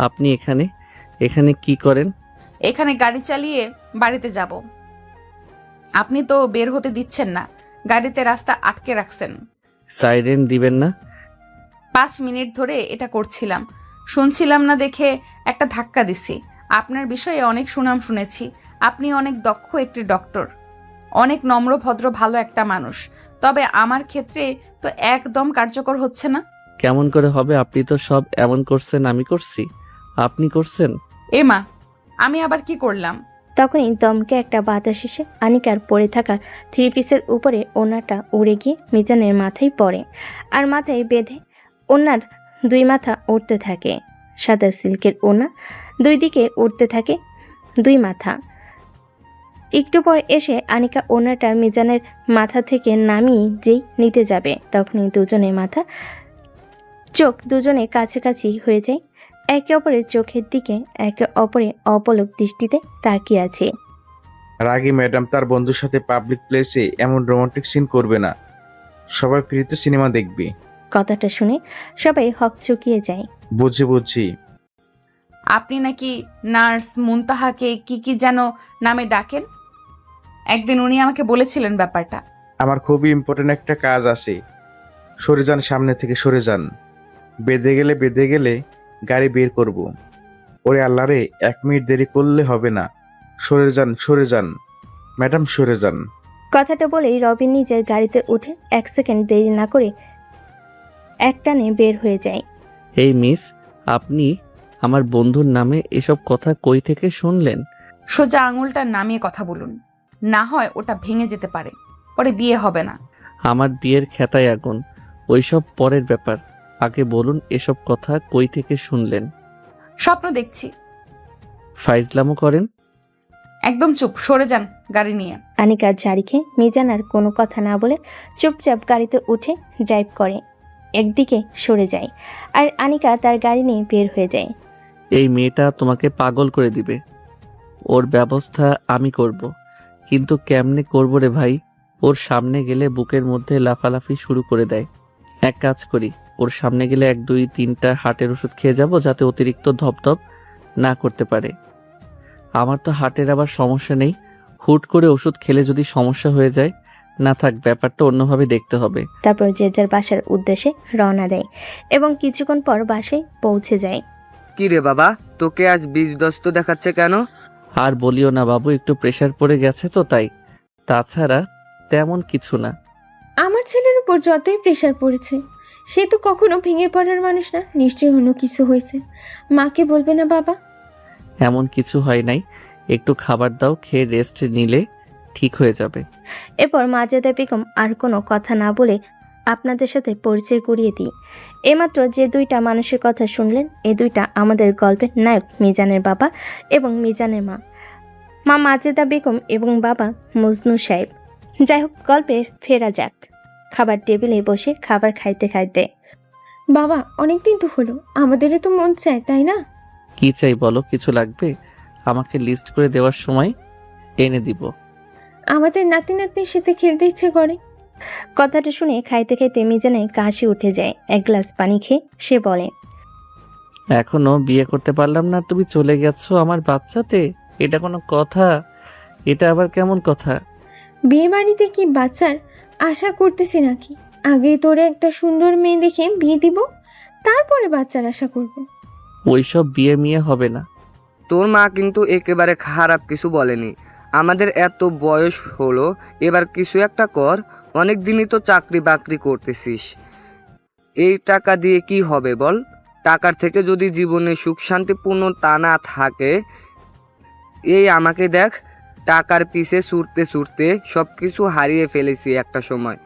আপনি এখানে কি করেন? এখানে গাড়ি চালিয়ে বাড়িতে যাব। আপনি তো বের হতে দিচ্ছেন না, গাড়িতে রাস্তা আটকে রাখছেন। সাইরেন দিবেন না? 5 মিনিট ধরে এটা করছিলাম, শুনছিলাম না দেখে একটা ধাক্কা দিছি। আপনার বিষয়ে অনেক সুনাম শুনেছি, আপনি অনেক দক্ষ একটি ডক্টর, অনেক নম্র ভদ্র ভালো একটা মানুষ। তবে আমার ক্ষেত্রে তো একদম কার্যকর হচ্ছে না। কেমন করে হবে? আপনি তো সব এমন করছেন, আমি করছি, আপনি করছেন। এমা, আমি আবার কি করলাম? তখনই দমকে একটা বাতাস এসে আনিকার পরে থাকা 3 পিসের উপরে ওনাটা উড়ে গিয়ে মিজানের মাথায় পড়ে, আর মাথায় বেঁধে ওনার 2 মাথা উঠতে থাকে। সাদা সিল্কের ওনা 2 দিকে উঠতে থাকে 2 মাথা। একটু পর এসে আনিকা ওনাটা মিজানের মাথা থেকে নামিয়ে যেই নিতে যাবে, তখনই চোখ দুজনে কাছাকাছি হয়ে যায়। একে অপরের চোখের দিকে একে অপরে অপলক দৃষ্টিতে তাকিয়ে আছে। রাগী ম্যাডাম তার বন্ধুর সাথে পাবলিক প্লেসে এমন রোমান্টিক সিন করবে না। সবাই ফ্রিতে সিনেমা দেখবি। কথাটা শুনে সবাই হকচকিয়ে যায়। বুঝছি। আপনি নাকি নার্স মুনতাহাকে কি যেন নামে ডাকেন? একদিন উনি আমাকে বলেছিলেন ব্যাপারটা। আমার খুবই ইম্পর্টেন্ট একটা কাজ আছে। সরে যান, সামনে থেকে সরে যান। বেঁধে গেলে গাড়ি বের করব। ওরে আল্লাহ রে, 1 মিনিট দেরি করলে হবে না। সরে যান ম্যাডাম, সরে যান। কথাটা বলেই রবিন নিজের গাড়িতে উঠে 1 সেকেন্ড দেরি না করে একটানে বের হয়ে যায়। এই মিস, আপনি আমার বন্ধুর নামে এসব কথা কই থেকে শুনলেন? সোজা আঙুলটা নামিয়ে কথা বলুন, না হয় ওটা ভেঙে যেতে পারে, পরে বিয়ে হবে না। আমার বিয়ের খেতায় আগুন, ওইসব পরের ব্যাপার। আগে বলুন এসব কথা কই থেকে শুনলেন? স্বপ্ন দেখছি। ফাইজলামো করেন? একদম চুপ, সরে যান গাড়ি নিয়ে। আনিকার ঝাড়ি খেয়ে মিজান আর কোনো কথা না বলে চুপচাপ গাড়িতে উঠে ড্রাইভ করে একদিকে সরে যায়, আর আনিকা তার গাড়ি নিয়ে বের হয়ে যায়। এই মেয়েটা তোমাকে পাগল করে দিবে, ওর ব্যবস্থা আমি করব। কিন্তু কেমনে করব রে ভাই? ওর সামনে গেলে বুকের মধ্যে লাফালাফি শুরু করে দেয়। এক কাজ করি, ওর সামনে গেলে 1 2 3টা হার্টের ওষুধ খেয়ে যাব, যাতে অতিরিক্ত ধপধপ না করতে পারে। আমার তো হার্টের আবার সমস্যা নেই, হুট করে ওষুধ খেলে যদি সমস্যা হয়ে যায়, না থাক, ব্যাপারটা অন্যভাবে দেখতে হবে। তারপর যে যার বাসার উদ্দেশ্যে রওনা দেয় এবং কিছুক্ষণ পর বাসায় পৌঁছে যায়। কি রে বাবা, তোকে আজ বিজদস্ত দেখাচ্ছে কেন? আর বলিও না বাবু, একটু প্রেশার পড়ে গেছে তো তাই, তাছাড়া তেমন কিছু না। আমার ছেলের উপর যতই প্রেশার পড়েছে, সে তো কখনো ভেঙে পড়ার মানুষ না। নিশ্চয়ই অন্য কিছু হয়েছে। মাকে বলবে না বাবা? এমন কিছু হয় নাই, একটু খাবার দাও, খেয়ে রেস্ট নিলে ঠিক হয়ে যাবে। এরপর মাজেদা বেগম আর কোনো কথা না বলে আপনাদের সাথে পরিচয় করিয়ে দিই। এইমাত্র যে 2টা মানুষের কথা শুনলেন, এই 2টা আমাদের গল্পের নায়ক মিজানের বাবা এবং মিজানের মা, মা মাজেদা বেগম এবং বাবা মজনু সাহেব। যাই হোক, গল্পে ফেরা যাক। খাবার টেবিলে বসে খাবার খাইতে খাইতে, বাবা, অনেকদিন তো হলো, আমাদেরও তো মন চায়, তাই না? কি চাই বলো? কিছু লাগবে? আমাকে লিস্ট করে দেওয়ার সময় এনে দিব। আমাদের নাতি নাতনির সাথে খেলতে ইচ্ছে করে। কথাটা শুনে খাইতে খাইতে মিজানের কাশি উঠে যায়। 1 গ্লাস পানি খেয়ে সে বলে, এখনো বিয়ে করতে পারলাম না, তুমি চলে গেছো আমার বাচ্চাতে? এটা কোনো কথা? এটা আবার কেমন কথা? বিয়ে বাড়িতে কি বাচ্চার আশা করতেছি নাকি? আগে তোরে একটা সুন্দর মেয়ে দেখে বিয়ে দিব, তারপরে বাচ্চার আশা করব। ওইসব বিয়ে মিয়ে হবে না। তোর মা কিন্তু একেবারে খারাপ কিছু বলেনি। আমাদের এত বয়স হলো, এবার কিছু একটা কর। অনেক দিনই তো চাকরি বাকরি করতেছিস, এই টাকা দিয়ে কি হবে বল? টাকার থেকে যদি জীবনে সুখ শান্তিপূর্ণ তা না থাকে, এই আমাকে দেখ, টাকার পিছে ছুটতে ছুটতে সব কিছু হারিয়ে ফেলেছি। একটা সময়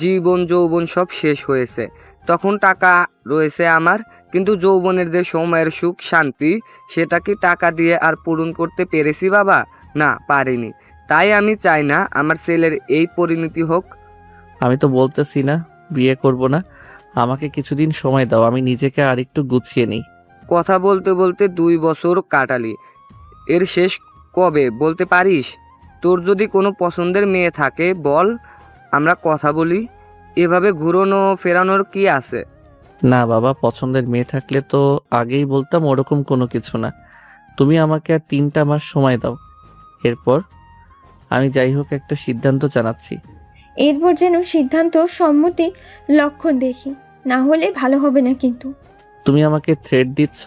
জীবন যৌবন সব শেষ হয়েছে, তখন টাকা রয়েছে আমার, কিন্তু যৌবনের যে সময়ের সুখ শান্তি, সেটা কি টাকা দিয়ে আর পূরণ করতে পেরেছি বাবা? না, পারিনি। তাই আমি চাই না আমার ছেলের এই পরিণতি হোক। আমি তো বলতেছি না বিয়ে করব না, আমাকে কিছুদিন সময় দাও, আমি নিজেকে আর একটু গুছিয়ে নিই। কথা বলতে বলতে 2 বছর কাটালি, এর শেষ কবে বলতে পারিস? তোর যদি কোনো পছন্দের মেয়ে থাকে বল, আমরা কথা বলি। এভাবে ঘুরোনো ফেরানোর কি আছে? না বাবা, পছন্দের মেয়ে থাকলে তো আগেই বলতাম, ওরকম কোনো কিছু না। তুমি আমাকে আর 3টা মাস সময় দাও, এরপর আমি যাই হোক একটা সিদ্ধান্ত জানাচ্ছি। এরপর যেন সিদ্ধান্ত সম্মতির লক্ষণ দেখি, না হলে ভালো হবে না কিন্তু। তুমি আমাকে থ্রেট দিচ্ছ?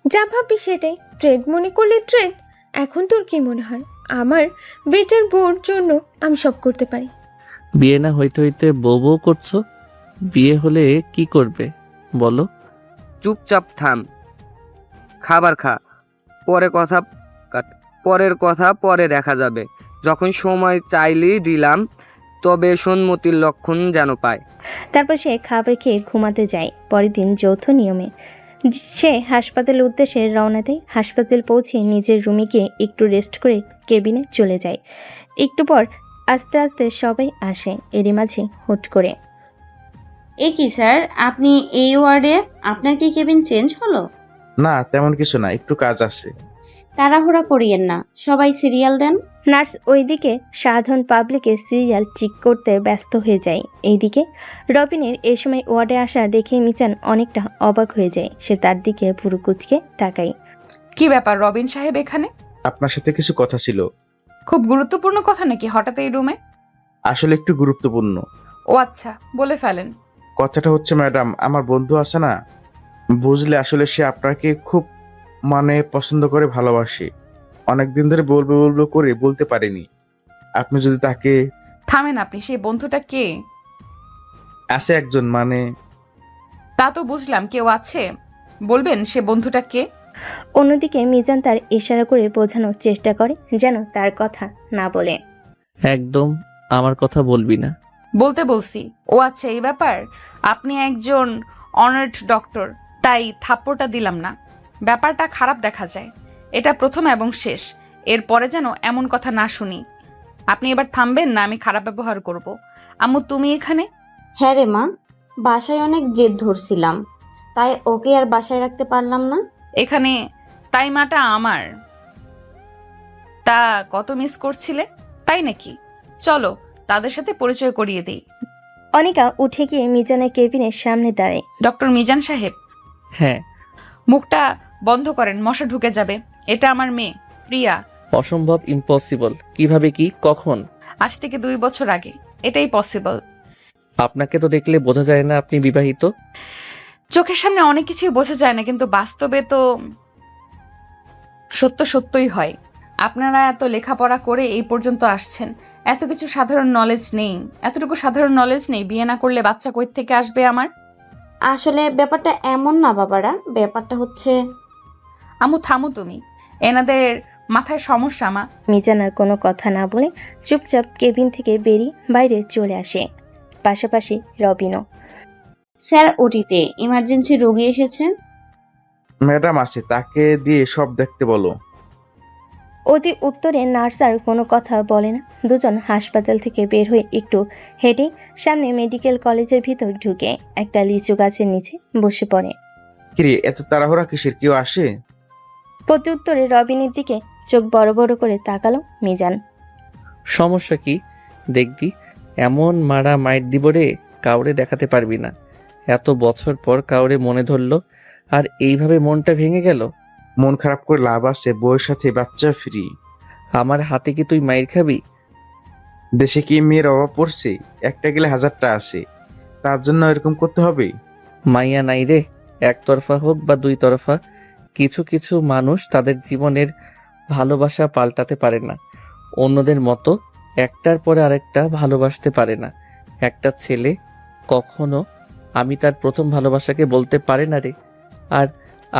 যা ভাববি সেটাই। ট্রেড মনে করলে ট্রেড। এখন তোর কি মনে হয় আমার বেটার বউর জন্য আমি সব করতে পারি? বিয়ে না হইতে হইতে বউ বউ করছো, বিয়ে হলে কি করবে বলো? চুপচাপ থাম, খাবার খা, পরের কথা পরে দেখা যাবে। যখন সময় চাইলেই দিলাম, তবে সন্মতির লক্ষণ যেন পায়। তারপর সে খাবার খেয়ে ঘুমাতে যায়। পরের দিন যৌথ নিয়মে সে হাসপাতালের উদ্দেশ্যে রওনা দেয়। হাসপাতাল পৌঁছে নিজের রুমে গিয়ে একটু রেস্ট করে কেবিনে চলে যায়। একটু পর আস্তে আস্তে সবাই আসে। এরই মাঝে হুট করে, এ কি স্যার, আপনি এই ওয়ার্ডে? আপনার কি কেবিন চেঞ্জ হলো? না, তেমন কিছু না, একটু কাজ আছে। তাড়াহুড়া করিয়েন না, সবাই সিরিয়াল দেন। নার্স ওইদিকে সাধারণ পাবলিকের সিরিয়াল ঠিক করতে ব্যস্ত হয়ে যায়। এইদিকে রবিনের এই সময় ওয়ার্ডে আসা দেখে মিজান অনেকটা অবাক হয়ে যায়। সে তার দিকে পুরো কুচকে তাকায়। কি ব্যাপার, রবিন সাহেব এখানে? আপনার সাথে কিছু কথা ছিল। খুব গুরুত্বপূর্ণ কথা নাকি হঠাৎ এই রুমে? আসলে একটু গুরুত্বপূর্ণ। ও আচ্ছা, বলে ফেলেন। কথাটা হচ্ছে ম্যাডাম, আমার বন্ধু আছে না, বুঝলে আসলে সে আপনাকে খুব পছন্দ করে, ভালোবাসে। অনেকদিন ধরে বলবো বলবো করে বলতে পারিনি। আপনি যদি তাকে থামেন আপনি, সেই বন্ধুটা কে? আসে একজন, মানে তা তো বুঝলাম, কেউ আছে, বলবেন সে বন্ধুটা কে? অন্যদিকে মিজান তার ইশারা করে বোঝানোর চেষ্টা করে যেন তার কথা না বলে। একদম আমার কথা বলবি না। বলতে বলছি। ও আচ্ছা, এই ব্যাপার। আপনি একজন অনার্ড ডক্টর, তাই থাপ্পড়টা দিলাম না। ব্যাপারটা খারাপ দেখা যায়। এটা প্রথম এবং শেষ। এরপরে যেন এমন কথা না শুনি। আপনি এবার থামবেন না, আমি খারাপ ব্যবহার করব। আম্মু তুমি এখানে? হ্যাঁ রে মা, বাসায় অনেক জেদ ধরছিলাম, তাই ওকে আর বাসায় রাখতে পারলাম না। এখানে তাই মাটা আমার। তা কত মিস করছিলে, তাই নাকি? চলো তাদের সাথে পরিচয় করিয়ে দিই। অনিকা উঠে গিয়ে মিজানের কেবিনের সামনে দাঁড়ায়। ডক্টর মিজান সাহেব, হ্যাঁ। মুখটা বন্ধ করেন, মশা ঢুকে যাবে। এটা আমার মেয়ে প্রিয়া। অসম্ভব, ইম্পসিবল। কিভাবে, কি, কখন? আজ থেকে 2 বছর আগে। এটাই পসিবল। আপনাকে তো দেখলে বোঝা যায় না আপনি বিবাহিত। চোখের সামনে অনেক কিছুই বোঝা যায় না, কিন্তু বাস্তবে তো সত্য সত্যই হয়। আপনারা এত লেখাপড়া করে এই পর্যন্ত আসছেন, এত কিছু সাধারণ নলেজ নেই। এতটুকু সাধারণ নলেজ নেই, বিয়ে না করলে বাচ্চা কই থেকে আসবে আমার? আসলে ব্যাপারটা এমন না বাবারা, ব্যাপারটা হচ্ছে আম্মু থামো তুমি, এনাদের মাথায় সমস্যা। মা মিজান আর কোনো কথা না বলে চুপচাপ কেবিন থেকে বেরিয়ে বাইরে চলে আসে। পাশাপাশি রবিনও। স্যার ওটিতে ইমার্জেন্সি রোগী এসেছে। ম্যাডাম আসে, তাকে দিয়ে সব দেখতে বলো। অতি উত্তরে নার্স আর কোনো কথা বলে না। দুজন হাসপাতাল থেকে বের হয়ে একটু হেঁটে সামনে মেডিকেল কলেজের ভিতর ঢুকে একটা লিচু গাছের নিচে বসে পড়ে। কিরে, এত তাড়াহুড়া কিসের? কেউ আসে? প্রত্যুত্তরে রবিনের দিকে চোখ বড় বড় করে তাকালো মিজান। সমস্যা কি দেখবি? এমন মারা মাইট দিব রে, কাউরে দেখাতে পারবি না। এত বছর পর কাউরে মনে ধরলো, আর এইভাবে মনটা ভেঙে গেল। মন খারাপ করে লাভ আছে? বউয়ের সাথে বাচ্চা ফ্রি। আমার হাতে কি তুই মাইর খাবি? দেশে কি মেয়ের অভাব পড়ছে? একটা গেলে হাজারটা আসে, তার জন্য এরকম করতে হবে? মাইয়া নাই রে, একতরফা হোক বা দুই তরফা। কিছু কিছু মানুষ তাদের জীবনের ভালোবাসা পাল্টাতে পারে না, অন্যদের মতো একটার পরে আরেকটা ভালোবাসতে পারে না। একটা ছেলে কখনো আমি তার প্রথম ভালোবাসাকে বলতে পারে না রে, আর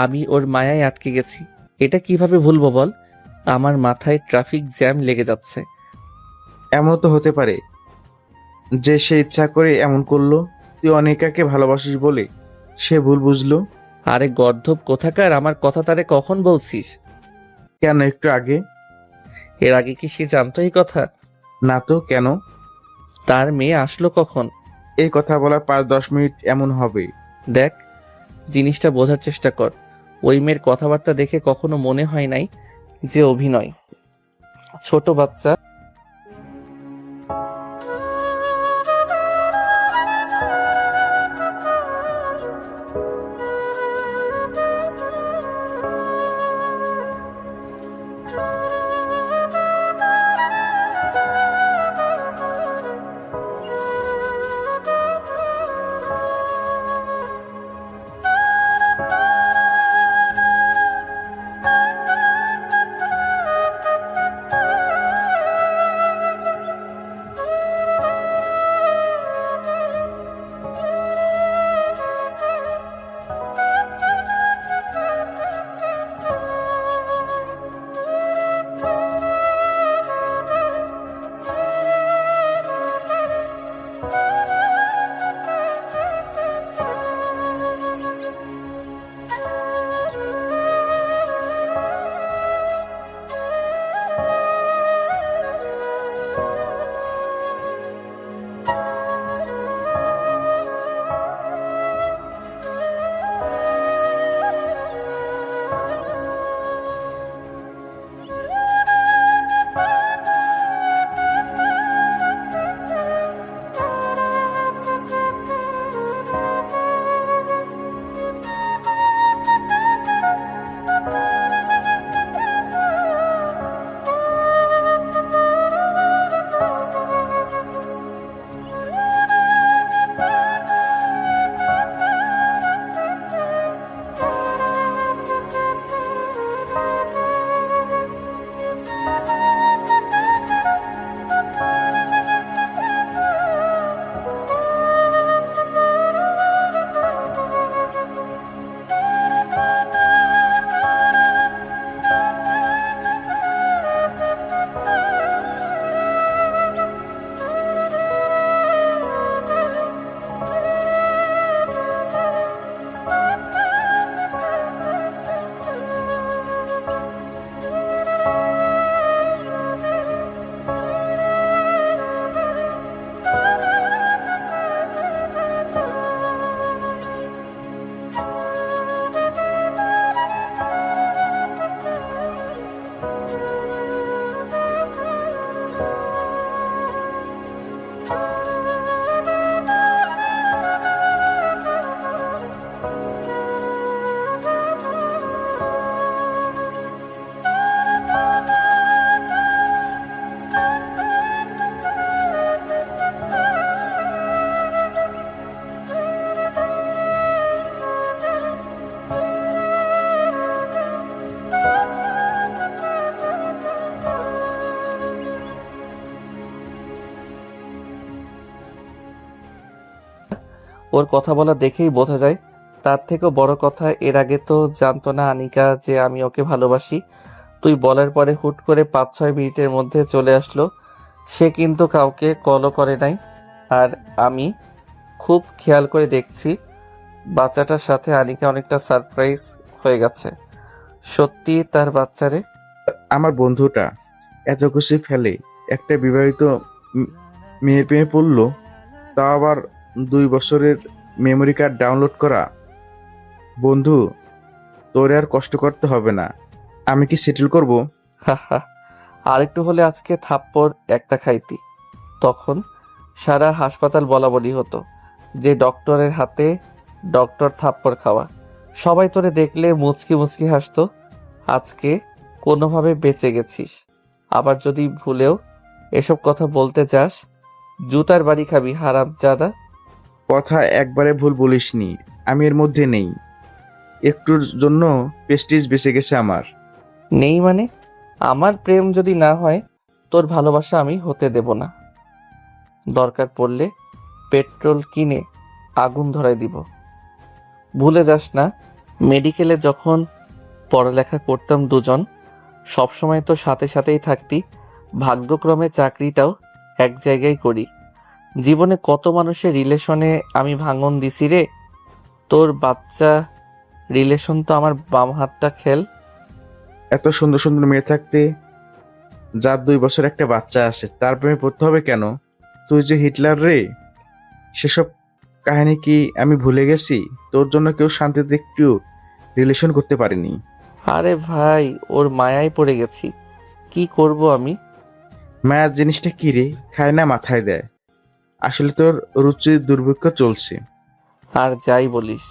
আমি ওর মায়ায় আটকে গেছি। এটা কিভাবে ভুলবো বল? আমার মাথায় ট্রাফিক জ্যাম লেগে যাচ্ছে। এমন তো হতে পারে যে সে ইচ্ছা করে এমন করলো, তুই অনিকাকে ভালোবাসিস বলে সে ভুল বুঝলো। আরে গর্ধব কোথাকার, আমার কথা তারে কখন বলছিস? কেন, একটু আগে? এর আগে কি সে জানতো এই কথা? না তো, কেন? তার মেয়ে আসলো কখন? এই কথা বলার 5-10 মিনিট এমন হবে। দেখ, জিনিসটা বোঝার চেষ্টা কর। ওই মেয়ের কথাবার্তা দেখে কখনো মনে হয় নাই যে অভিনয়। ছোট বাচ্চা। ওর কথা বলা দেখেই বোঝা যায়। তার থেকেও বড় কথা, এর আগে তো জানতো না আনিকা যে আমি ওকে ভালোবাসি। তুই বলার পরে হুট করে 5-6 মিনিটের মধ্যে চলে আসলো। সে কিন্তু কাউকে কলও করে নাই। আর আমি খুব খেয়াল করে দেখছি বাচ্চাটার সাথে আনিকা অনেকটা সারপ্রাইজ হয়ে গেছে। সত্যি তার বাচ্চারে। আমার বন্ধুটা এত খুশি ফেলে একটা বিবাহিত মেয়ের প্রেমে পড়লো, তাও আবার 2 বছরের মেমোরি কার্ড ডাউনলোড করা। বন্ধু, তোর আর কষ্ট করতে হবে না, আমি কি সেটেল করব? হাহা, আরেকটু হলে আজকে থাপ্পড় একটা খাইতি। তখন সারা হাসপাতাল বলাবলি হতো যে ডক্টরের হাতে ডক্টর থাপ্পড় খাওয়া। সবাই তোরে দেখলে মুচকি মুচকি হাসতো। আজকে কোনোভাবে বেঁচে গেছিস। আবার যদি ভুলেও এসব কথা বলতে যাস, জুতার বাড়ি খাবি হারামজাদা। কথা একবারে ভুল বলিসনি, আমি এর মধ্যে নেই। একটুর জন্য প্রেস্টিজ বেঁচে গেছে আমার। নেই মানে? আমার প্রেম যদি না হয়, তোর ভালোবাসা আমি হতে দেব না। দরকার পড়লে পেট্রোল কিনে আগুন ধরায় দিব। ভুলে যাস না, মেডিকেলে যখন পড়ালেখা করতাম দুজন, সবসময় তো সাথে সাথেই থাকতি। ভাগ্যক্রমে চাকরিটাও এক জায়গায় করি। জীবনে কত মানুষের রিলেশনে আমি ভাঙন দিছি রে। তোর বাচ্চা রিলেশন তো আমার বাম হাতটা খেল। এত সুন্দর সুন্দর মেয়ে থাকতে, যার 2 বছর একটা বাচ্চা আছে, তার প্রেমে পড়তে হবে কেন? তুই যে হিটলার রে, সেসব কাহিনী কি আমি ভুলে গেছি? তোর জন্য কেউ শান্তিতে একটু রিলেশন করতে পারেনি। আরে ভাই, ওর মায়ায় পড়ে গেছি। কি করব আমি? মায়ার জিনিসটা কি রে? খায় না মাথায় দেয়। আসলে তোর রুচির দুর্ভিক্ষ চলছে। আর যাই বলিস,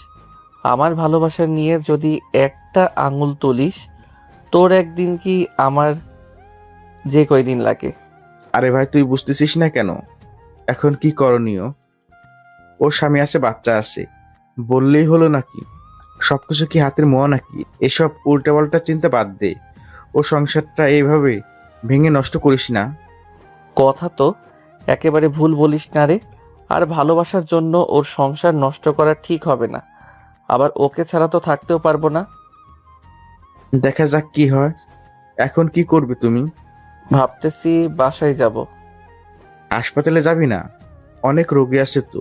আমার ভালোবাসা নিয়ে যদি একটা আঙুল তুলিস, তোর একদিন কি আমার যে কয়দিন লাগে। আরে ভাই, তুই বুঝতেছিস না কেন? এখন কি করণীয়? ওর স্বামী আছে, বাচ্চা আছে, বললেই হলো নাকি? সবকিছু কি হাতের মোয়া নাকি? এসব উল্টাপাল্টা চিন্তা বাদ দে। ও সংসারটা এইভাবে ভেঙে নষ্ট করিস না। কথা তো একেবারে ভুল বলিস না রে। আর ভালোবাসার জন্য ওর সংসার নষ্ট করা ঠিক হবে না। আবার ওকে ছাড়া তো থাকতেও পারবো না। দেখা যাক কি হয়। এখন কি করবে তুমি? ভাবতেছি বাসায় যাব। হাসপাতালে যাবি না? অনেক রোগী আছে তো।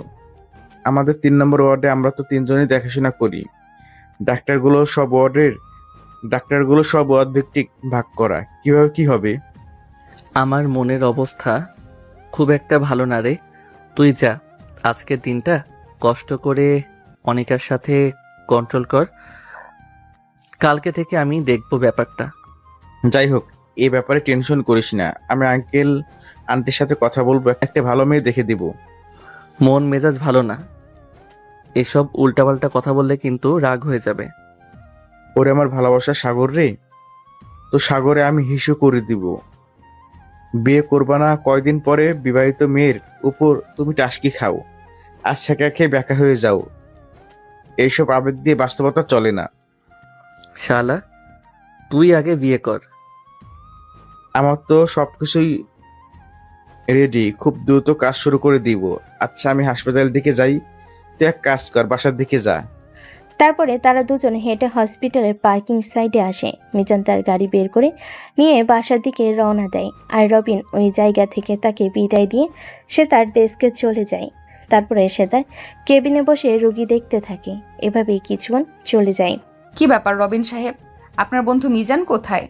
আমাদের 3 নম্বর ওয়ার্ডে আমরা তো 3 জনই দেখাশোনা করি। ডাক্তারগুলো সব ওয়ার্ড ভিত্তিক ভাগ করা। কিভাবে কি হবে? আমার মনের অবস্থা খুব একটা ভালো না রে। তুই যা, আজকের দিনটা কষ্ট করে অনিকার সাথে কন্ট্রোল কর। কালকে থেকে আমি দেখব ব্যাপারটা। যাই হোক, এই ব্যাপারে টেনশন করিস না। আমি আঙ্কেল আন্টির সাথে কথা বলবো, একটা ভালো মেয়ে দেখে দিব। মন মেজাজ ভালো না, এসব উল্টাপাল্টা কথা বললে কিন্তু রাগ হয়ে যাবে। ওরে আমার ভালোবাসা সাগর রে, তো সাগরে আমি হিসু করে দিব। বিয়ে করবা না, কয়দিন পরে বিবাহিত মেয়ের উপর তুমি টাসকি খাও আর ছেঁকা খেয়ে ব্যাকা হয়ে যাও। এইসব আবেগ দিয়ে বাস্তবতা চলে না। শালা, তুই আগে বিয়ে কর। আমার তো সবকিছুই রেডি, খুব দ্রুত কাজ শুরু করে দিব। আচ্ছা, আমি হাসপাতালের দিকে যাই, তুই এক কাজ কর, বাসার দিকে যা। তারপরে তারা দুজন হেঁটে হসপিটালের পার্কিং সাইডে আসে। মিজান তার গাড়ি বের করে নিয়ে বাসার দিকে রওনা দেয়, আর রবিন ওই জায়গা থেকে তাকে বিদায় দিয়ে সে তার ডেস্কে চলে যায়। তারপরে সে তার কেবিনে বসে রোগী দেখতে থাকে। এভাবেই কিছুক্ষণ চলে যায়। কি ব্যাপার রবিন সাহেব, আপনার বন্ধু মিজান কোথায়?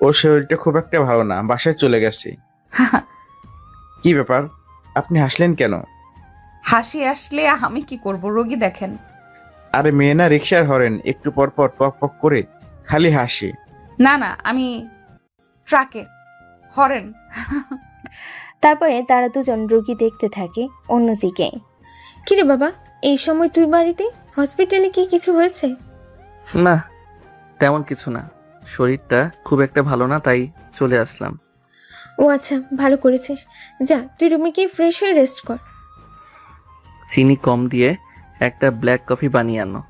ওর শরীরটা খুব একটা ভালো না, বাসায় চলে গেছে। কি ব্যাপার, আপনি হাসলেন কেন? হাসি আসলে আমি কি করব, রোগী দেখেন। আরে মেয়ে না, রিক্সার হরেন একটু পর পর পক পক করে খালি হাসে। না না, আমি ট্রাকে হরেন। তারপরে তারা দুজন রোগী দেখতে থাকে। অন্যদিকে কিরে বাবা, এই সময় তুই বাড়িতে? হসপিটালে কি কিছু হয়েছে? না, তেমন কিছু না। শরীরটা খুব একটা ভালো না, তাই চলে আসলাম। ও আচ্ছা, ভালো করেছিস। যা, তুই রুমে গিয়ে ফ্রেশ হয়ে রেস্ট কর। চিনি কম দিয়ে একটা ব্ল্যাক কফি বানিয়ে আনো।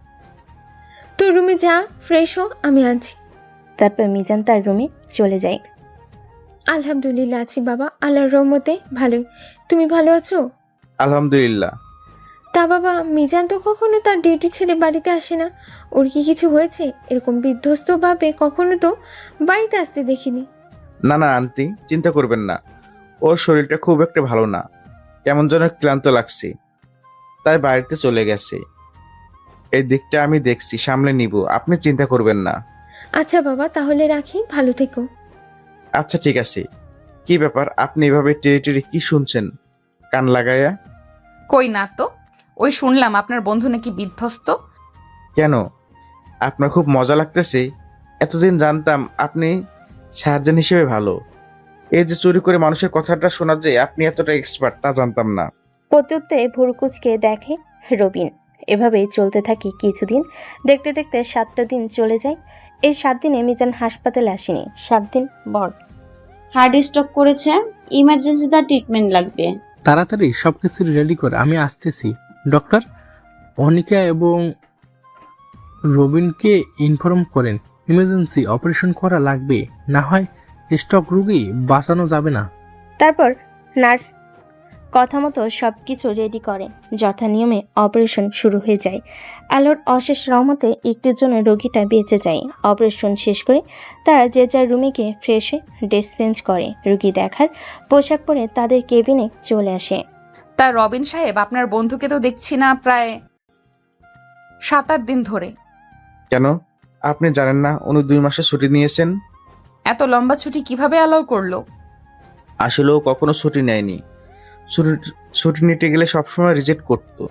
তুই রুমে যা, ফ্রেশ হ, আমি আছি। তারপর মিজান তার রুমে চলে যায়। আলহামদুলিল্লাহ আছি বাবা, আল্লাহর রহমতে ভালোই। তুমি ভালো আছো? আলহামদুলিল্লাহ। তা বাবা, মিজান তো কখনো তার ডিউটি ছেড়ে বাড়িতে আসে না। ওর কি কিছু হয়েছে? এরকম বিধ্বস্তভাবে কখনো তো বাড়িতে আসতে দেখিনি। না না আন্টি, চিন্তা করবেন না। ওর শরীরটা খুব একটা ভালো না, কেমন যেন ক্লান্ত লাগছে, তাই বাড়িতে চলে গেছে। এই দিকটা আমি দেখছি, সামলে নিব, আপনি চিন্তা করবেন না। আচ্ছা বাবা, তাহলে রাখি, ভালো থেকো। আচ্ছা ঠিক আছে। কি ব্যাপার, আপনি এভাবে টেরে টেরে কি শুনছেন কান লাগাইয়া? কই না তো, ওই শুনলাম আপনার বন্ধু নাকি বিধ্বস্ত। কেন, আপনার খুব মজা লাগতেছে? এতদিন জানতাম আপনি সার্জন হিসেবে ভালো, এই যে চুরি করে মানুষের কথাটা শোনা যে আপনি এতটা এক্সপার্ট তা জানতাম না। প্রত্যুত্তরে ভুরুকুচকে দেখে রবিন। এভাবেই চলতে থাকে কিছুদিন। দেখতে দেখতে 7টা দিন চলে যায়। এই 7 দিনে মিজান হাসপাতালে আসেনি। 7 দিন পর হার্ট স্ট্রোক করেছে, ইমার্জেন্সি তার ট্রিটমেন্ট লাগবে। তাড়াতাড়ি সব কিছু রেডি করে আমি আসতেছি। ডক্টর, অনিকা এবং রবিনকে ইনফর্ম করেন ইমার্জেন্সি অপারেশন করা লাগবে, না হয় স্ট্রোক রোগী বাঁচানো যাবে না। তারপর নার্স কথা মতো সব কিছু রেডি করে। যথানিয়মে অপারেশন শুরু হয়ে যায়। আলোর অশেষ রহমতে একটির জন্য রোগীটা বেঁচে যায়। অপারেশন শেষ করে তারা যে যার রুমে গিয়ে ফ্রেশ হয়ে ড্রেস চেঞ্জ করে রোগী দেখার পোশাক পরে তাদের কেবিনে চলে আসে। তা রবিন সাহেব, আপনার বন্ধুকে তো দেখছি না প্রায় 7-8 দিন ধরে। কেন, আপনি জানেন না উনি 2 মাসের ছুটি নিয়েছেন? এত লম্বা ছুটি কিভাবে অ্যালাউ করলো? আসলেও কখনো ছুটি নেয়নি। ছুটি নিতে গেলে সবসময় রিজেক্ট করতো,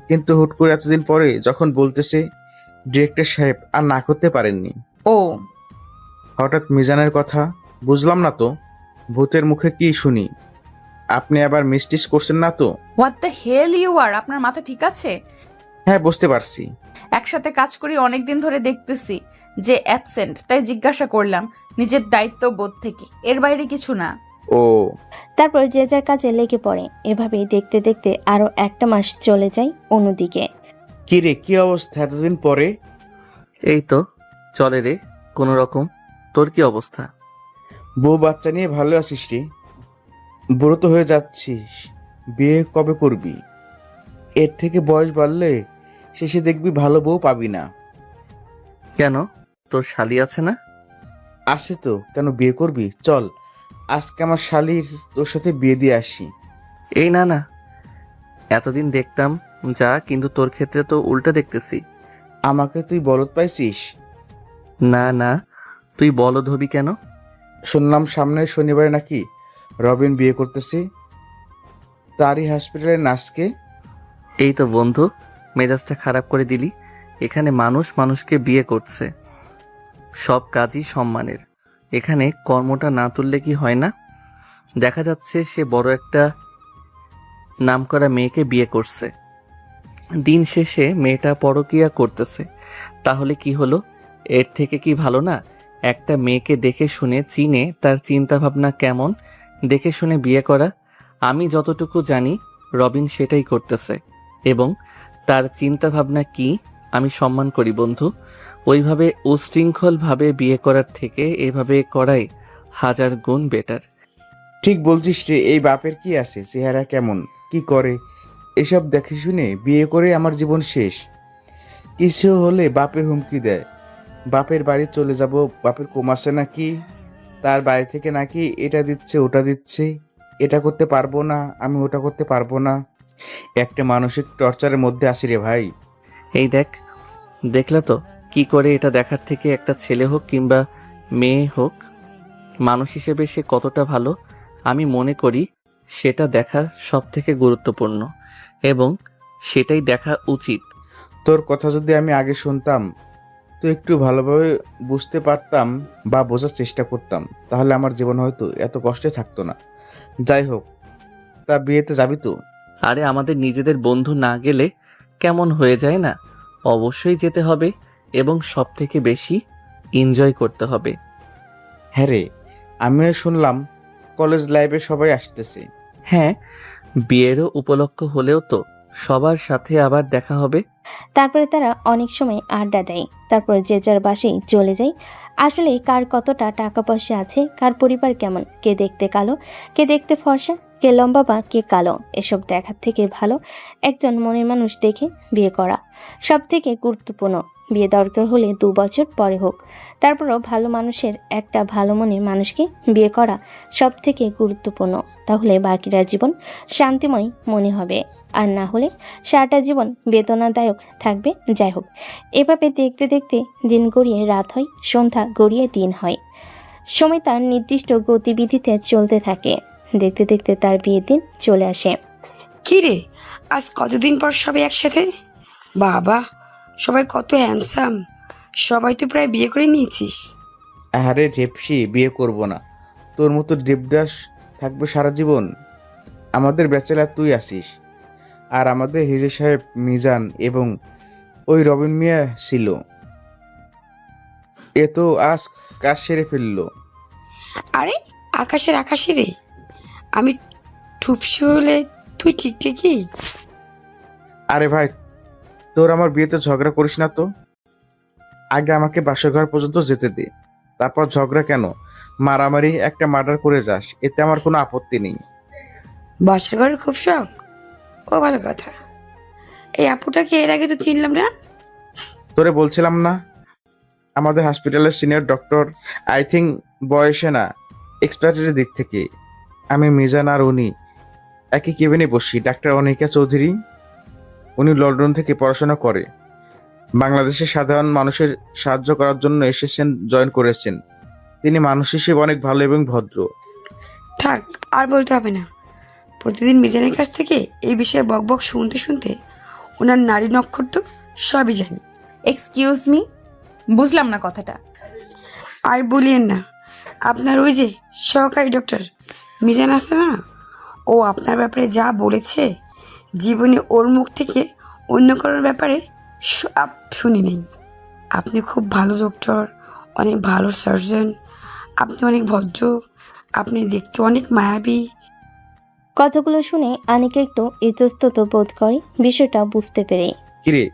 কিন্তু হুট করে এতদিন পরে যখন বলতেছে, ডিরেক্টর সাহেব আর না করতে পারেননি। ও, হঠাৎ মিজানের কথা বুঝলাম না তো, ভূতের মুখে কি শুনি। আপনি আবার মিস্টিস করছেন না তো? What the hell you are, আপনার মাথা ঠিক আছে? হ্যাঁ, বুঝতে পারছি। একসাথে কাজ করি অনেকদিন ধরে, দেখতেছি যে অ্যাবসেন্ট, তাই জিজ্ঞাসা করলাম নিজের দায়িত্ববোধ থেকে, এর বাইরে কিছু না। ও, তারপর যে যার কাজে লেগে পড়ে। এভাবেই দেখতে দেখতে আরও 1টা মাস চলে যায়। অন্যদিকে কি রে, কি অবস্থা এতদিন পরে? এই তো চলে রে কোনো রকম। তোর কি অবস্থা? বউ বাচ্চা নিয়ে ভালো আছিস রে? বড় তো হয়ে যাচ্ছিস, বিয়ে কবে করবি? এর থেকে বয়স বাড়লে শেষে দেখবি ভালো বউ পাবি না। কেন, তোর শালি আছে না? আসে তো, কেন বিয়ে করবি? চল আজকে আমার শালির তোর সাথে বিয়ে দিয়ে আসি। এই না না, এতদিন দেখতাম যা, কিন্তু তোর ক্ষেত্রে তো উল্টা দেখতেছি। আমাকে তুই বলদ পাইছিস? না না, তুই বলদ হবি কেন? শুনলাম সামনের শনিবারে নাকি রবিন বিয়ে করতেছে, তারই হসপিটালের নার্সকে। এই তো বন্ধু, মেজাজটা খারাপ করে দিলি। এখানে মানুষ মানুষকে বিয়ে করছে, সব কাজই সম্মানের। এখানে কর্মটা না তুললে কি হয় না? দেখা যাচ্ছে সে বড় একটা নামকরা মেয়েকে বিয়ে করছে, দিন শেষে মেয়েটা পরকীয়া করতেছে। তাহলে কি হলো? এর থেকে কি ভালো না একটা মেয়েকে দেখে শুনে চিনে তার চিন্তা ভাবনা কেমন দেখে শুনে বিয়ে করা? আমি যতটুকু জানি রবিন সেটাই করতেছে, এবং তার চিন্তা ভাবনা কি আমি সম্মান করি বন্ধু। ওইভাবে উশৃঙ্খলভাবে বিয়ে করার থেকে এভাবে করাই 1000 গুণ বেটার। ঠিক বলছিস রে। এই বাপের কি আছে, চেহারা কেমন, কি করে, এসব দেখে শুনে বিয়ে করে আমার জীবন শেষ। কিছু হলে বাপের হুমকি দেয়, বাপের বাড়ি চলে যাব, বাপের কমাসে নাকি, তার বাড়ি থেকে নাকি এটা দিচ্ছে ওটা দিচ্ছে, এটা করতে পারবো না, আমি ওটা করতে পারবো না। একটা মানসিক টর্চারের মধ্যে আসি রে ভাই। এই দেখলা তো কি করে? এটা দেখার থেকে একটা ছেলে হোক কিংবা মেয়ে হোক, মানুষ হিসেবে সে কতটা ভালো আমি মনে করি সেটা দেখা সব থেকে গুরুত্বপূর্ণ, এবং সেটাই দেখা উচিত। তোর কথা যদি আমি আগে শুনতাম, তো একটু ভালোভাবে বুঝতে পারতাম বা বোঝার চেষ্টা করতাম, তাহলে আমার জীবন হয়তো এত কষ্টে থাকতো না। যাই হোক, তা বিয়েতে যাবি তো? আরে আমাদের নিজেদের বন্ধু না গেলে কেমন হয়ে যায় না? অবশ্যই যেতে হবে, এবং সব থেকে বেশি এনজয় করতে হবে। হ্যাঁ রে, আমিও শুনলাম কলেজ লাইফে সবাই আসতেছে। হ্যাঁ, বিয়েরও উপলক্ষ হলেও তো সবার সাথে আবার দেখা হবে। তারপরে তারা অনেক সময় আড্ডা দেয়। তারপরে যে যার বাসায় চলে যায়। আসলে কার কতটা টাকা পয়সা আছে, কার পরিবার কেমন, কে দেখতে কালো, কে দেখতে ফর্সা, কে লম্বা বা কে কালো এসব দেখার থেকে ভালো একজন মনের মানুষ দেখে বিয়ে করা সব থেকে গুরুত্বপূর্ণ। বিয়ে দরকার হলে 2 বছর পরে হোক, তারপরও ভালো মানুষের একটা ভালো মনের মানুষকে বিয়ে করা সব থেকে গুরুত্বপূর্ণ। তাহলে বাকিরা জীবন শান্তিময় মনে হবে, আর না হলে সারাটা জীবন বেদনাদায়ক থাকবে। যাই হোক, এভাবে দেখতে দেখতে দিন গড়িয়ে রাত হয়, সন্ধ্যা গড়িয়ে দিন হয়। সময় তার নির্দিষ্ট গতিবিধিতে চলতে থাকে। দেখতে দেখতে তার বিয়ের দিন চলে আসে। কি রে, আজ কতদিন পর সবাই একসাথে? বাবা, সবাই কত হ্যান্ডসাম। সবাই তো প্রায় বিয়ে করে নিয়েছিস। আরে ঢেপসি, বিয়ে করব না। তোর মতো দেবদাস থাকবে সারা জীবন। আমাদের ব্যাচেলার তুই আসিস, আর আমাদের হিরো সাহেব মিজান এবং ওই রবিন মিয়া ছিল। এ তো আজ কাজ সেরে ফেললো। আরে আকাশে রে, আমি ঠুপসি হলে তুই ঠিকই। আরে ভাই, তোর আমার বিয়েতে ঝগড়া করিস না তো। আগে আমাকে বাসঘর পর্যন্ত যেতে দে, তারপর ঝগড়া কেন, মারামারি একটা মার্ডার করে যাস, এতে আমার কোনো আপত্তি নেই। বাসার ঘরের খুব শখ? ও ভালো কথা। এই আপুটাকে এর আগে তো চিনলাম না। তোরে বলছিলাম না, আমাদের হসপিটালের সিনিয়র ডক্টর। আই থিঙ্ক বয়সে না, এক্সপার্টের দিক থেকে আমি মিজান আর উনি একই কেবিনে বসি। ডাক্তার অনিকা চৌধুরী, উনি লন্ডন থেকে পড়াশোনা করে, বাংলাদেশের সাধারণ মানুষের সাহায্য করার জন্য এসেছেন, জয়েন করেছেন। তিনি মানুষ হিসেবে অনেক ভালো এবং ভদ্র। থাক, আর বলতে হবে না। প্রতিদিন মিজানের কাছ থেকে এই বিষয়ে বকবক শুনতে শুনতে ওনার নারী নক্ষত্র সবই জানি। এক্সকিউজ মি, বুঝলাম না কথাটা। আর বলিয়েন না, আপনার ওই যে সহকারী ডক্টর মিজান আছে না, ও আপনার ব্যাপারে যা বলেছে, জীবনে ওর মুখ থেকে অন্য কারোর ব্যাপারে শুনি নেই। আপনি খুব ভালো ডক্টর, অনেক ভালো সার্জন, আপনি অনেক ভদ্র, আপনি দেখতে অনেক মায়াবী। কথাগুলো শুনে আনিকা একটু ইতস্তত বোধ করে, বিষয়টা বুঝতে পেরে। কিরে,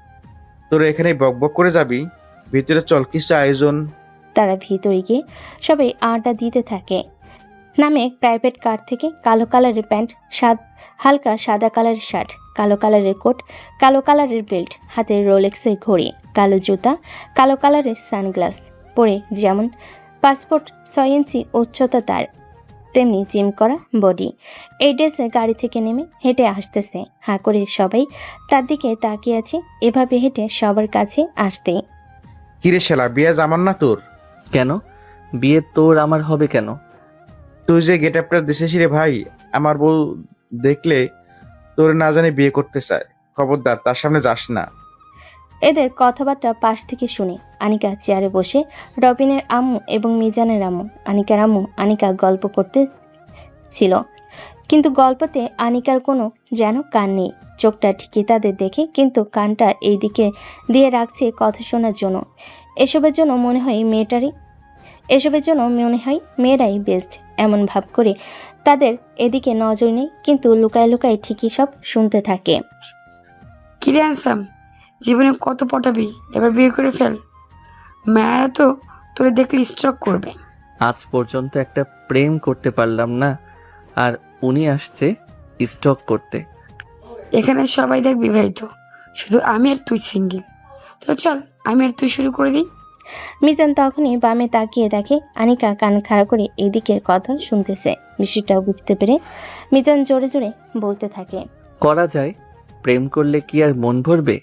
তোরা এখানে বকবক করে যাবি? ভিতরে চল, কিসটা আয়োজন। তারা ভিতরে গিয়ে সবাই আড্ডা দিতে থাকে। নামে প্রাইভেট কার থেকে কালো কালারের প্যান্ট, হালকা সাদা কালারের শার্ট, কালো কালারের কোট, কালো কালারের বেল্ট, হাতে রোলেক্সের ঘড়ি, কালো জুতা, কালো কালারের সানগ্লাস পরে যেমন পাসপোর্ট 6 ইঞ্চি উচ্চতা তার, তেমনি জিম করা বডি। এই ড্রেসে গাড়ি থেকে নেমে হেঁটে আসতেছে। হাঁ করে সবাই তার দিকে তাকিয়ে আছে, এভাবে হেঁটে সবার কাছে আসতেই। কিরে শালা, বিয়ে জামান না তোর? কেন বিয়ে তোর আমার হবে কেন? তুই যে গেট আপটা দেশেছি রে ভাই, আমার বউ দেখলে তোর না জানি বিয়ে করতে চায়। খবরদার, তার সামনে যাস না। এদের কথাবার্তা পাশ থেকে শুনে আনিকা চেয়ারে বসে রবিনের আম্মু এবং মিজানের আম্মু, আনিকার আম্মু আনিকা গল্প করতে ছিল, কিন্তু গল্পতে আনিকার কোনো যেন কান নেই। চোখটা ঠিকই তাদের দেখে, কিন্তু কানটা এই দিকে দিয়ে রাখছে কথা শোনার জন্য। এসবের জন্য মনে হয় মেয়েরাই বেস্ট এমন ভাব করে তাদের এদিকে নজর নেই, কিন্তু লুকায় লুকায় ঠিকই সব শুনতে থাকে। কিরে হ্যান্ডসাম, জীবনে কত পটাবি, এবার বিয়ে করে ফেল। মায়েরা তো তোরে দেখলে স্ট্রোক করবে। আজ পর্যন্ত একটা প্রেম করতে পারলাম না, আর উনি আসছে স্টক করতে। এখানে সবাই দেখ বিবাহিত, শুধু আমি আর তুই সিঙ্গেল। তো চল, আমি আর তুই শুরু করে দিই। মিজান তখনই বামে তাকিয়ে দেখে আনিকা কান খাড়া করে এদিকের কথা শুনতেছে। বিষয়টা বুঝতে পেরে মিজান জোরে জোরে বলতে থাকে, করা যায়, প্রেম করলে কি আর মন ভরবে?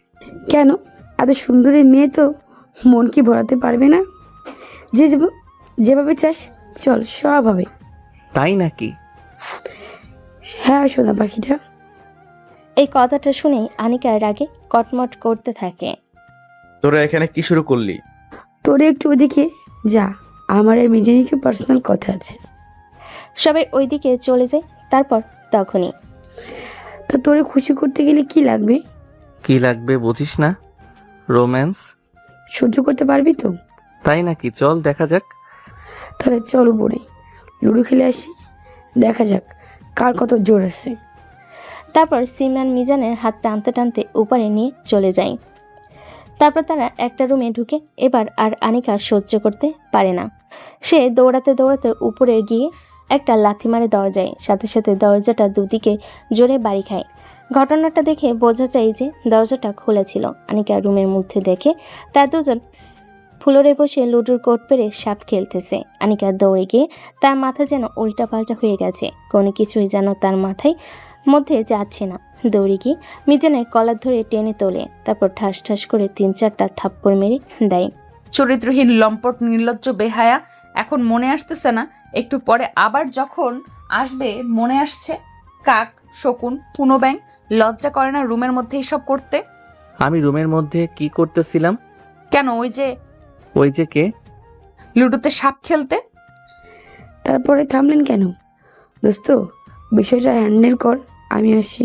কেন, এত সুন্দরী মেয়ে তো মন কি ভরাতে পারবে না? যেভাবে চাস চল, সব হবে। তাই নাকি? হ্যাঁ সোনা পাখিটা। এই কথাটা শুনেই আনিকার রাগে কটমট করতে থাকে। তোরা এখানে কি শুরু করলি? তোরে একটু ওদিকে যা, আমার আর মিজান একটু পার্সোনাল কথা আছে। সবাই ওইদিকে চলে যায়। তারপর তখনই, তা তোরে খুশি করতে গেলে কি লাগবে? কি লাগবে বুঝিস না? রোম্যান্স। সহ্য করতে পারবি তো? তাই নাকি? চল দেখা যাক। তাহলে চল উপরে লুডো খেলে আসি, দেখা যাক কার কত জোর আছে। তারপর সিমরান মিজানের হাত টানতে টানতে উপরে নিয়ে চলে যায়। তারপর তারা একটা রুমে ঢুকে। এবার আর আনিকা সহ্য করতে পারে না। সে দৌড়াতে দৌড়াতে উপরে গিয়ে একটা লাথি মারে দরজায়, সাথে সাথে দরজাটা দুদিকে জোরে বাড়ি খায়। ঘটনাটা দেখে বোঝা যায় যে দরজাটা খোলা ছিল। আনিকা রুমের মধ্যে দেখে তার দুজন ফ্লোরে বসে লুডোর কোট পেরে সাপ খেলতেছে। আনিকা দৌড়ে গিয়ে তার মাথা যেন উল্টাপাল্টা হয়ে গেছে, কোনো কিছুই যেন তার মাথায় মধ্যে যাচ্ছে না। দৌড়ে গিয়ে মিজানের কলার ধরে টেনে তোলে, তারপর ঠাস ঠাস করে 3-4টা থাপ্পড় মেরে দেয়। চরিত্রহীন লম্পট নির্লজ্জ বেহায়া, এখন মনে আসতেছে না, একটু পরে আবার যখন আসবে মনে আসছে। কাক, শকুন, কুনো ব্যাং, লজ্জা করে না রুমের মধ্যে এইসব করতে? আমি রুমের মধ্যে কি করতেছিলাম? কেন, ওই যে কে? লুডোতে সাপ খেলতে। তারপরে থামলেন কেন? দোস্ত, বিষয়টা হ্যান্ডেল কর, আমি আসি।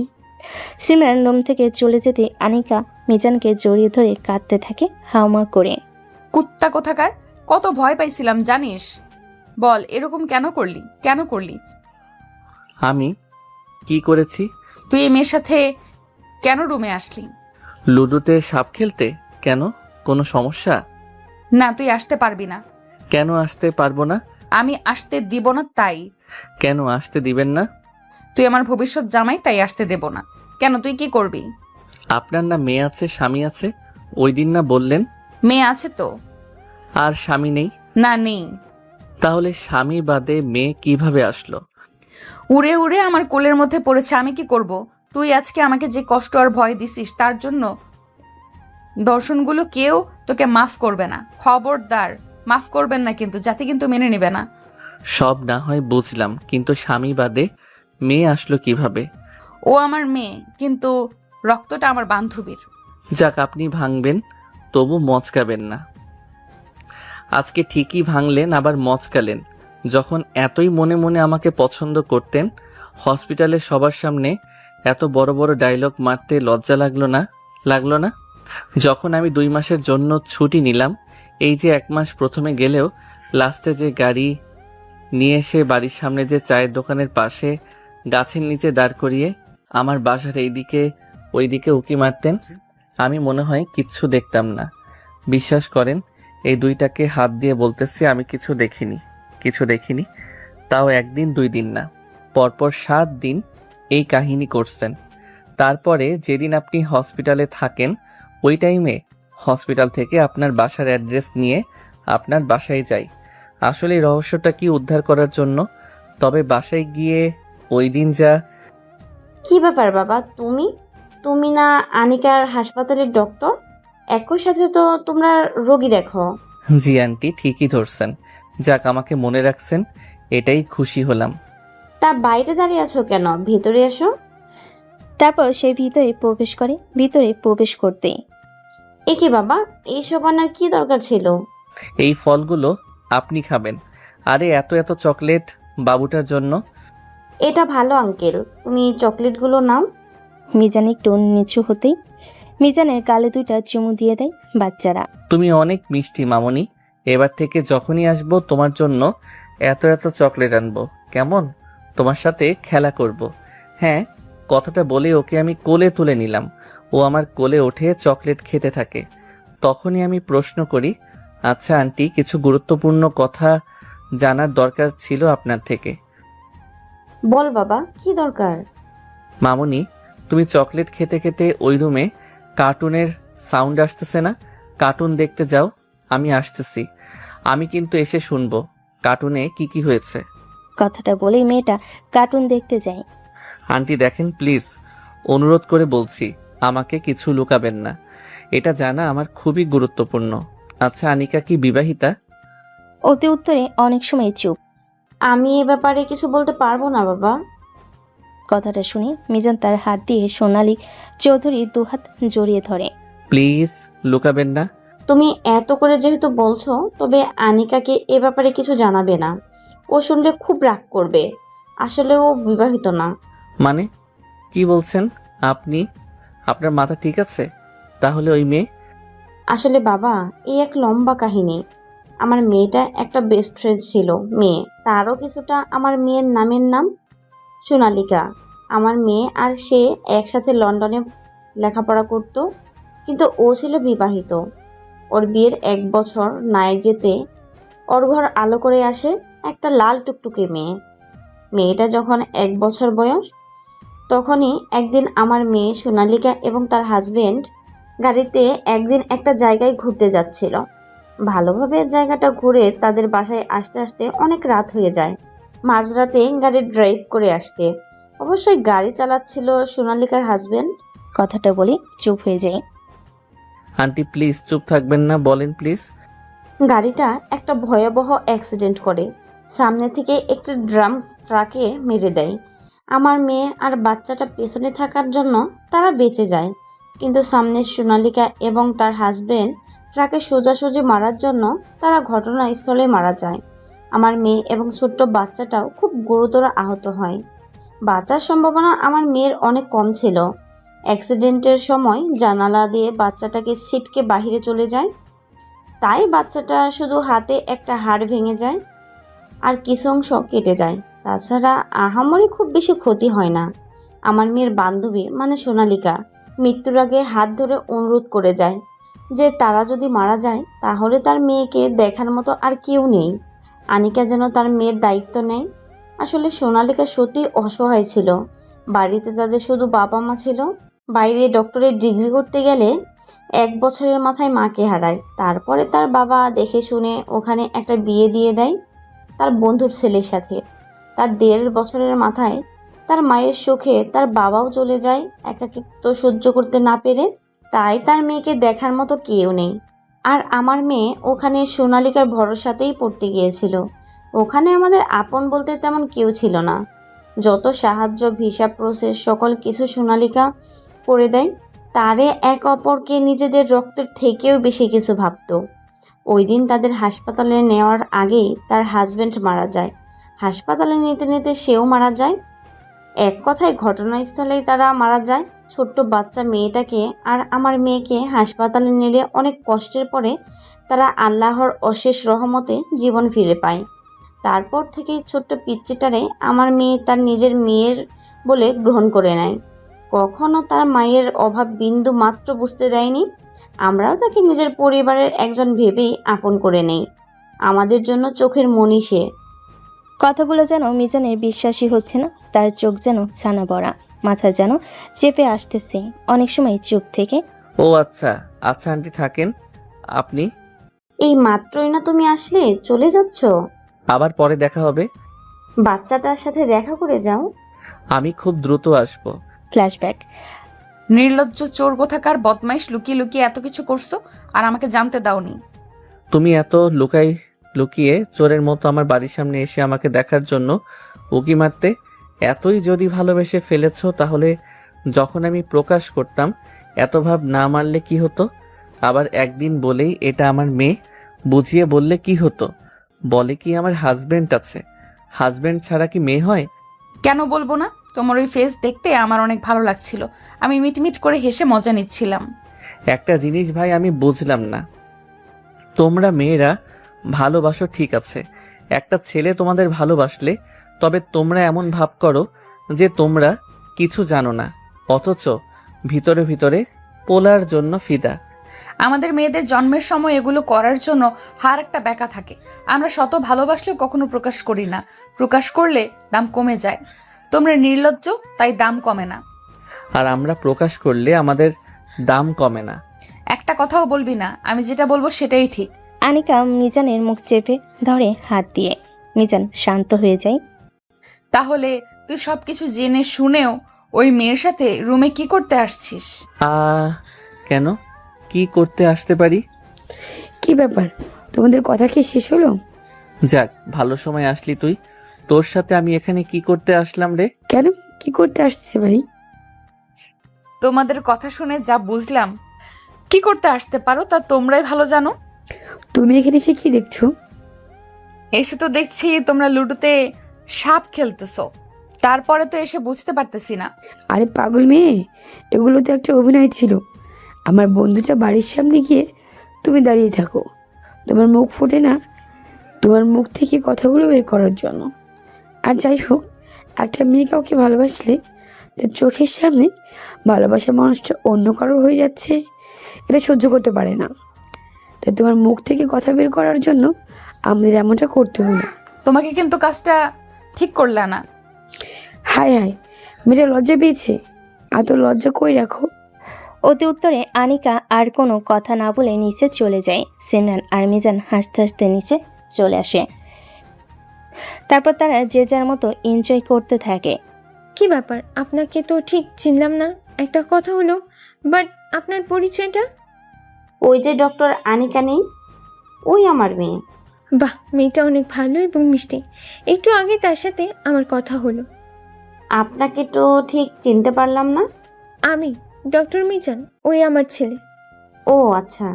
সিমরান রুম থেকে চলে যেতে আনিকা মিজানকে জড়িয়ে ধরে কাঁদতে থাকে হাউমা করে। কুত্তা কোথাকার, কত ভয় পাইছিলাম জানিস? বল, এরকম কেন করলি? আমি কি করেছি? তুই এই মেয়ের সাথে কেন রুমে আসলি? লুডোতে সাপ খেলতে? কেন, কোনো সমস্যা? না, তুই আসতে পারবি না। কেন আসতে পারবো না? আমি আসতে দিব না তাই। কেন আসতে দিবেন না? তুই আমার ভবিষ্যৎ জামাই, তাই আসতে দেব না। কেন, তুই কি করবি? আপনার না মেয়ে আছে, স্বামী আছে? ওই দিন না বললেন? মেয়ে আছে তো। আর স্বামী নেই? না, নেই। তাহলে স্বামী বাদে মেয়ে কিভাবে আসলো? উড়ে উড়ে আমার কোলের মধ্যে পড়েছে, আমি কি করব? তুই আজকে আমাকে যে কষ্ট আর ভয় দিছিস, তার জন্য দর্শনগুলো কেউ তোকে মাফ করবে না। খবরদার, মাফ করবেন না কিন্তু, জাতি কিন্তু মেনে নেবে না। সব না হয় বুঝলাম, কিন্তু স্বামী বাদে মেয়ে আসলো কিভাবে? ও আমার মেয়ে, কিন্তু রক্তটা আমার বান্ধবীর। যাক, আপনি ভাঙবেন, তবু মচকাবেন না। আজকে ঠিকই ভাঙলেন, আবার মচকালেন। যখন এতই মনে মনে আমাকে পছন্দ করতেন, হসপিটালে সবার সামনে এত বড় বড় ডায়লগ মারতে লজ্জা লাগলো না? যখন আমি 2 মাসের জন্য ছুটি নিলাম, এই যে 1 মাস প্রথমে গেলেও লাস্টে যে গাড়ি নিয়ে এসে বাড়ির সামনে যে চায়ের দোকানের পাশে গাছের নিচে দাঁড় করিয়ে আমার বাসার এইদিকে ওইদিকে উকি মারতেন, আমি মনে হয় কিচ্ছু দেখতাম না। বিশ্বাস করেন, এই 2টাকে হাত দিয়ে বলতেছি, আমি কিছু দেখিনি। তাও 1 দিন 2 দিন না, পরপর 7 দিন এই কাহিনী করছেন। তারপরে যেদিন আপনি হসপিটালে থাকেন, ওই টাইমে হসপিটাল থেকে আপনার বাসার অ্যাড্রেস নিয়ে আপনার বাসায় যাই, আসলে এই রহস্যটা কি উদ্ধার করার জন্য। তবে বাসায় গিয়ে ওই দিন যা... কি ব্যাপার বাবা, তুমি না আনিকার হাসপাতালের ডক্টর? একই সাথে তো তোমরা রোগী দেখো। জি আন্টি, ঠিকই ধরছেন। যাক, আমাকে মনে রাখছেন, এটাই খুশি হলাম। তা বাইরে দাঁড়িয়ে আছো কেন? ভেতরে এসো। তারপর সে ভিতরে প্রবেশ করতেই, এ কি বাবা, এইসব আনার কি দরকার ছিল? এই ফলগুলো আপনি খাবেন। আরে এত এত চকলেট বাবুটার জন্য। এটা ভালো আঙ্কেল, তুমি চকলেটগুলো নাও। মিজান একটু নিচু হতেই মিজানের গালে 2টা চুমু দিয়ে দেয় বাচ্চারা। তুমি অনেক মিষ্টি মামনি, এবার থেকে যখনই আসবো তোমার জন্য এত এত চকলেট আনবো, কেমন? তোমার সাথে খেলা করব। হ্যাঁ, কথাটা বলে ওকে আমি কোলে তুলে নিলাম। ও আমার কোলে উঠে চকলেট খেতে থাকে। তখনই আমি প্রশ্ন করি, আচ্ছা আন্টি, কিছু গুরুত্বপূর্ণ কথা জানার দরকার ছিল আপনার থেকে। বল বাবা, কি দরকার? মামনি, তুমি চকলেট খেতে খেতে ওই রুমে কার্টুনের সাউন্ড আসতেছে না? কার্টুন দেখতে যাও, আমি আসতেছি। আমি কিন্তু এসে শুনবো কার্টুনে কি হয়েছে। কথাটা বলেই মেয়েটা কার্টুন দেখতে যায়। আন্টি দেখেন প্লিজ, অনুরোধ করে বলছি, আমাকে কিছু লুকাবেন না। এটা জানা আমার খুবই গুরুত্বপূর্ণ। আচ্ছা, আনিকা কি বিবাহিতা? অতি উত্তরে অনেক সময় চুপ। আমি এ ব্যাপারে কিছু বলতে পারবো না বাবা। কথাটা শুনে মিজান তার হাত দিয়ে সোনালী চৌধুরী 2 হাত জড়িয়ে ধরে। প্লিজ লুকাবেন না। তুমি এত করে যেহেতু বলছো, তবে আনিকাকে এ ব্যাপারে কিছু জানাবে না। ও শুনলে খুব রাগ করবে। আসলে ও বিবাহিত না। মানে কি বলছেন আপনি? আপনার মাথা ঠিক আছে? তাহলে ওই মেয়ে? আসলে বাবা, এই এক লম্বা কাহিনী। আমার মেয়েটা একটা বেস্ট ফ্রেন্ড ছিল, মেয়ে তারও কিছুটা আমার মেয়ের নামের নাম সোনালিকা। আমার মেয়ে আর সে একসাথে লন্ডনে লেখাপড়া করত, কিন্তু ও ছিল বিবাহিত। ওর বিয়ের 1 বছর নাই যেতে ওর ঘর আলো করে আসে একটা লাল টুকটুকে মেয়ে। মেয়েটা যখন 1 বছর বয়স, তখনই একদিন আমার মেয়ে সোনালিকা এবং তার হাজবেন্ড গাড়িতে একদিন একটা জায়গায় ঘুরতে যাচ্ছিল। ভালোভাবে জায়গাটা ঘুরে তাদের বাসায় আসতে আসতে অনেক রাত হয়ে যায়। মাঝরাতে গাড়ি ড্রাইভ করে আসতে অবশ্যই গাড়ি চালাচ্ছিল সোনালিকার হাজবেন্ড। কথাটা বলে চুপ হয়ে যায়। আন্টি প্লিজ চুপ থাকবেন না, বলেন প্লিজ। গাড়িটা একটা ভয়াবহ অ্যাক্সিডেন্ট করে সামনে থেকে একটি ড্রাম ট্রাকে মেরে দেয়। আমার মেয়ে আর বাচ্চাটা পেছনে থাকার জন্য তারা বেঁচে যায়, কিন্তু সামনে সোনালিকা এবং তার হাজবেন্ড ট্রাকে সোজাসুজি মারার জন্য তারা ঘটনাস্থলে মারা যায়। আমার মেয়ে এবং ছোট্ট বাচ্চাটাও খুব গুরুতর আহত হয়। বাঁচার সম্ভাবনা আমার মেয়ের অনেক কম ছিল। অ্যাক্সিডেন্টের সময় জানালা দিয়ে বাচ্চাটাকে ছিটকে বাহিরে চলে যায়, তাই বাচ্চাটা শুধু হাতে একটা হাড় ভেঙে যায় আর কিছু অংশ কেটে যায়। তাছাড়া আহামরি খুব বেশি ক্ষতি হয় না। আমার মেয়ের বান্ধবী মানে সোনালিকা মৃত্যুর আগে হাত ধরে অনুরোধ করে যায় যে তারা যদি মারা যায় তাহলে তার মেয়েকে দেখার মতো আর কেউ নেই, আনিকা যেন তার মেয়ের দায়িত্ব নেয়। আসলে সোনালিকা সত্যি অসহায় ছিল। বাড়িতে তাদের শুধু বাবা মা ছিল। বাইরে ডক্টরের ডিগ্রি করতে গেলে 1 বছরের মাথায় মাকে হারায়। তারপরে তার বাবা দেখে শুনে ওখানে একটা বিয়ে দিয়ে দেয় তার বন্ধুর ছেলের সাথে। তার 1.5 বছরের মাথায় তার মায়ের শোকে তার বাবাও চলে যায় একাকিত্ব সহ্য করতে না পেরে। তাই তার মেয়েকে দেখার মতো কেউ নেই। আর আমার মেয়ে ওখানে সোনালিকার ভরসাতেই পড়তে গিয়েছিল। ওখানে আমাদের আপন বলতে তেমন কেউ ছিল না। যত সাহায্য, ভিসা প্রসেস, সকল কিছু সোনালিকা করে দেয়। তারে এক অপরকে নিজেদের রক্তের থেকেও বেশি কিছু ভাবতো। ওই দিন তাদের হাসপাতালে নেওয়ার আগেই তার হাজবেন্ড মারা যায়। হাসপাতালে নিতে নিতে সেও মারা যায়। এক কথায় ঘটনাস্থলেই তারা মারা যায়। ছোট্ট বাচ্চা মেয়েটাকে আর আমার মেয়েকে হাসপাতালে নিলে অনেক কষ্টের পরে তারা আল্লাহর অশেষ রহমতে জীবন ফিরে পায়। তারপর থেকেই ছোট্ট পিচ্চিটারে আমার মেয়ে তার নিজের মেয়ের বলে গ্রহণ করে নেয়। কখনো তার মায়ের অভাব বিন্দু মাত্র বুঝতে দেয়নি। আমরাও তাকে নিজের পরিবারের একজন ভেবেই আপন করে নেই। আমাদের জন্য চোখের মণি সে। কথাগুলো যেন মিজানের বিশ্বাসই হচ্ছে না। তার চোখ যেন ছানা বড়া, মাথা যেন চেপে আসতেছে। অনেক সময় চুপ থেকে ও আচ্ছা আচ্ছা আন্টি থাকেন আপনি। এই মাত্রই না তুমি আসলে, চলে যাচ্ছ? আবার পরে দেখা হবে। বাচ্চাটার সাথে দেখা করে যাও। আমি খুব দ্রুত আসবো। ফ্ল্যাশব্যাক। নির্লজ্জ চোর কোথাকার বদমাইশ, লুকিয়ে লুকিয়ে এত কিছু করছো আর আমাকে জানতে দাওনি। তুমি এত লুকিয়ে চোরের মতো আমার বাড়ির সামনে এসে আমাকে দেখার জন্য উকি মারতে। এতই যদি ভালোবেসে ফেলেছো তাহলে যখন আমি প্রকাশ করতাম এত ভাব না মারলে কি হতো? আবার একদিন বলেই এটা আমার মেয়ে, বুঝিয়ে বললে কি হতো? বলে কি আমার হাজবেন্ড আছে। হাজবেন্ড ছাড়া কি মেয়ে হয়? কেন বলবো না? তোমার ওই ফেস দেখতে আমার অনেক ভালো লাগছিল। আমি মিটমিট করে হেসে মজা নিচ্ছিলাম। একটা জিনিস ভাই আমি বুঝলাম না, তোমরা মেয়েরা ভালোবাসো ঠিক আছে, একটা ছেলে তোমাদের ভালোবাসলে তবে তোমরা এমন ভাব করো যে তোমরা কিছু জানো না, অথচ ভিতরে ভিতরে পোলার জন্য ফিদা। আমাদের মেয়েদের জন্মের সময় এগুলো করার জন্য হার একটা ব্যাকা থাকে। আমরা শত ভালোবাসলেও কখনো প্রকাশ করি না। প্রকাশ করলে দাম কমে যায়। তোমরা নির্লজ্জ, তাই দাম কমে না। আর আমরা প্রকাশ করলে আমাদের দাম কমে না। একটা কথাও বলবি না, আমি যেটা বলবো সেটাই ঠিক। আনিকা মিজানের মুখ চেপে ধরে হাত দিয়ে। মিজান শান্ত হয়ে যায়। তাহলে তুই সবকিছু জেনে শুনেও ওই মেয়ের সাথে রুমে কি করতে আসছিস? কেন, কি করতে আসতে পারি? কি ব্যাপার, তোমাদের কথা কি শেষ হলো? যাক, ভালো সময় আসলি তুই। তোর সাথে আমি এখানে কি করতে আসলাম রে? কেন, কি করতে আসতে পারি? তোমাদের কথা শুনে যা বুঝলাম, কি করতে আসতে পারো তা তোমরাই ভালো জানো। তুমি এখানে এসে কি দেখছো? এসে তো দেখছি তোমরা লুডোতে সাপ খেলতেছো। তারপরে তো এসে বুঝতে পারতেছি না। আরে পাগল মেয়ে, এগুলো তো একটা অভিনয় ছিল। আমার বন্ধুটা বাড়ির সামনে গিয়ে তুমি দাঁড়িয়ে থাকো, তোমার মুখ ফোটে না, তোমার মুখ থেকে কথাগুলো বের করার জন্য। আর যাই হোক, একটা মেয়ে কাউকে ভালোবাসলে তার চোখের সামনে ভালোবাসার মানুষটা অন্য কারো হয়ে যাচ্ছে, এটা সহ্য করতে পারে না। তাই তোমার মুখ থেকে কথা বের করার জন্য আমাদের এমনটা করতে হলো। তোমাকে কিন্তু কাজটা ঠিক করলে না। হায় হায়, মেয়েটা লজ্জা পেয়েছে। এত লজ্জা কই রাখো? অতি উত্তরে আনিকা আর কোনো কথা না বলে নিচে চলে যায়। সিমরান আর মিজান হাসতে হাসতে নিচে চলে আসে। তারপর তারা যে যার মতো এনজয় করতে থাকে। কি ব্যাপার, আপনাকে তো ঠিক চিনলাম না। একটা কথা হলো, বাট আপনার পরিচয়টা? ওই যে ডক্টর আনিকা নেই, ওই আমার মেয়ে। বাহ, মেয়েটা অনেক ভালো এবং মিষ্টি। একটু আগে তার সাথে আমার কথা হলো। আপনাকে তো ঠিক চিনতে পারলাম না। আমি ডক্টর মিজান, ওই আমার ছেলে। ও আচ্ছা।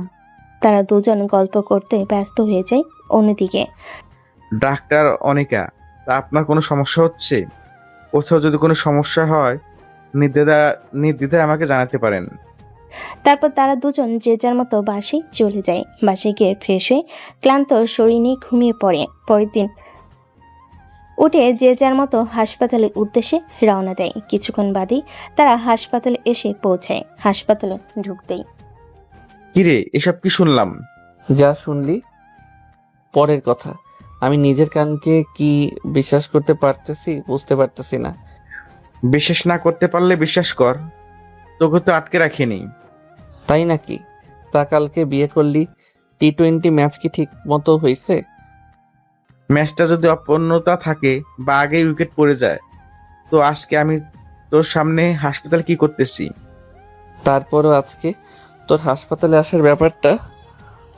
তারা দুজন গল্প করতে ব্যস্ত হয়ে যায়। অন্যদিকে ডাক্তার অনিকা, তা আপনার কোনো সমস্যা হচ্ছে? কোথাও যদি কোনো সমস্যা হয় নির্দ্বিধায় আমাকে জানাতে পারেন। তারপর তারা দুজন যে যার মতো বাসে চলে যায়। বাসে গিয়ে ফ্রেশ হয়ে ক্লান্ত শরীর নিয়ে ঘুমিয়ে পড়ে। পরের দিন উঠে যে যার মতো হাসপাতালের উদ্দেশ্যে রওনা দেয়। কিছুক্ষণ বাদেই তারা হাসপাতালে এসে পৌঁছায়। হাসপাতালে ঢুকতেই কিরে, এসব কি শুনলাম? যা শুনলি পরের কথা। আমি নিজের কানকে কি বিশ্বাস করতে পারতেছি বুঝতে পারতেছি না। বিশ্বাস না করতে পারলে বিশ্বাস কর, তোকে তো আটকে রাখিনি। তাই নাকি? তা কালকে বিয়ে করলি, টি-20 ম্যাচ কি ঠিক মতো হয়েছে? ম্যাচটা যদি অপূর্ণতা থাকে বা আগেই উইকেট পড়ে যায়, তো আজকে আমি তোর সামনে হাসপাতাল কি করতেছি? তারপরও আজকে তোর হাসপাতালে আসার ব্যাপারটা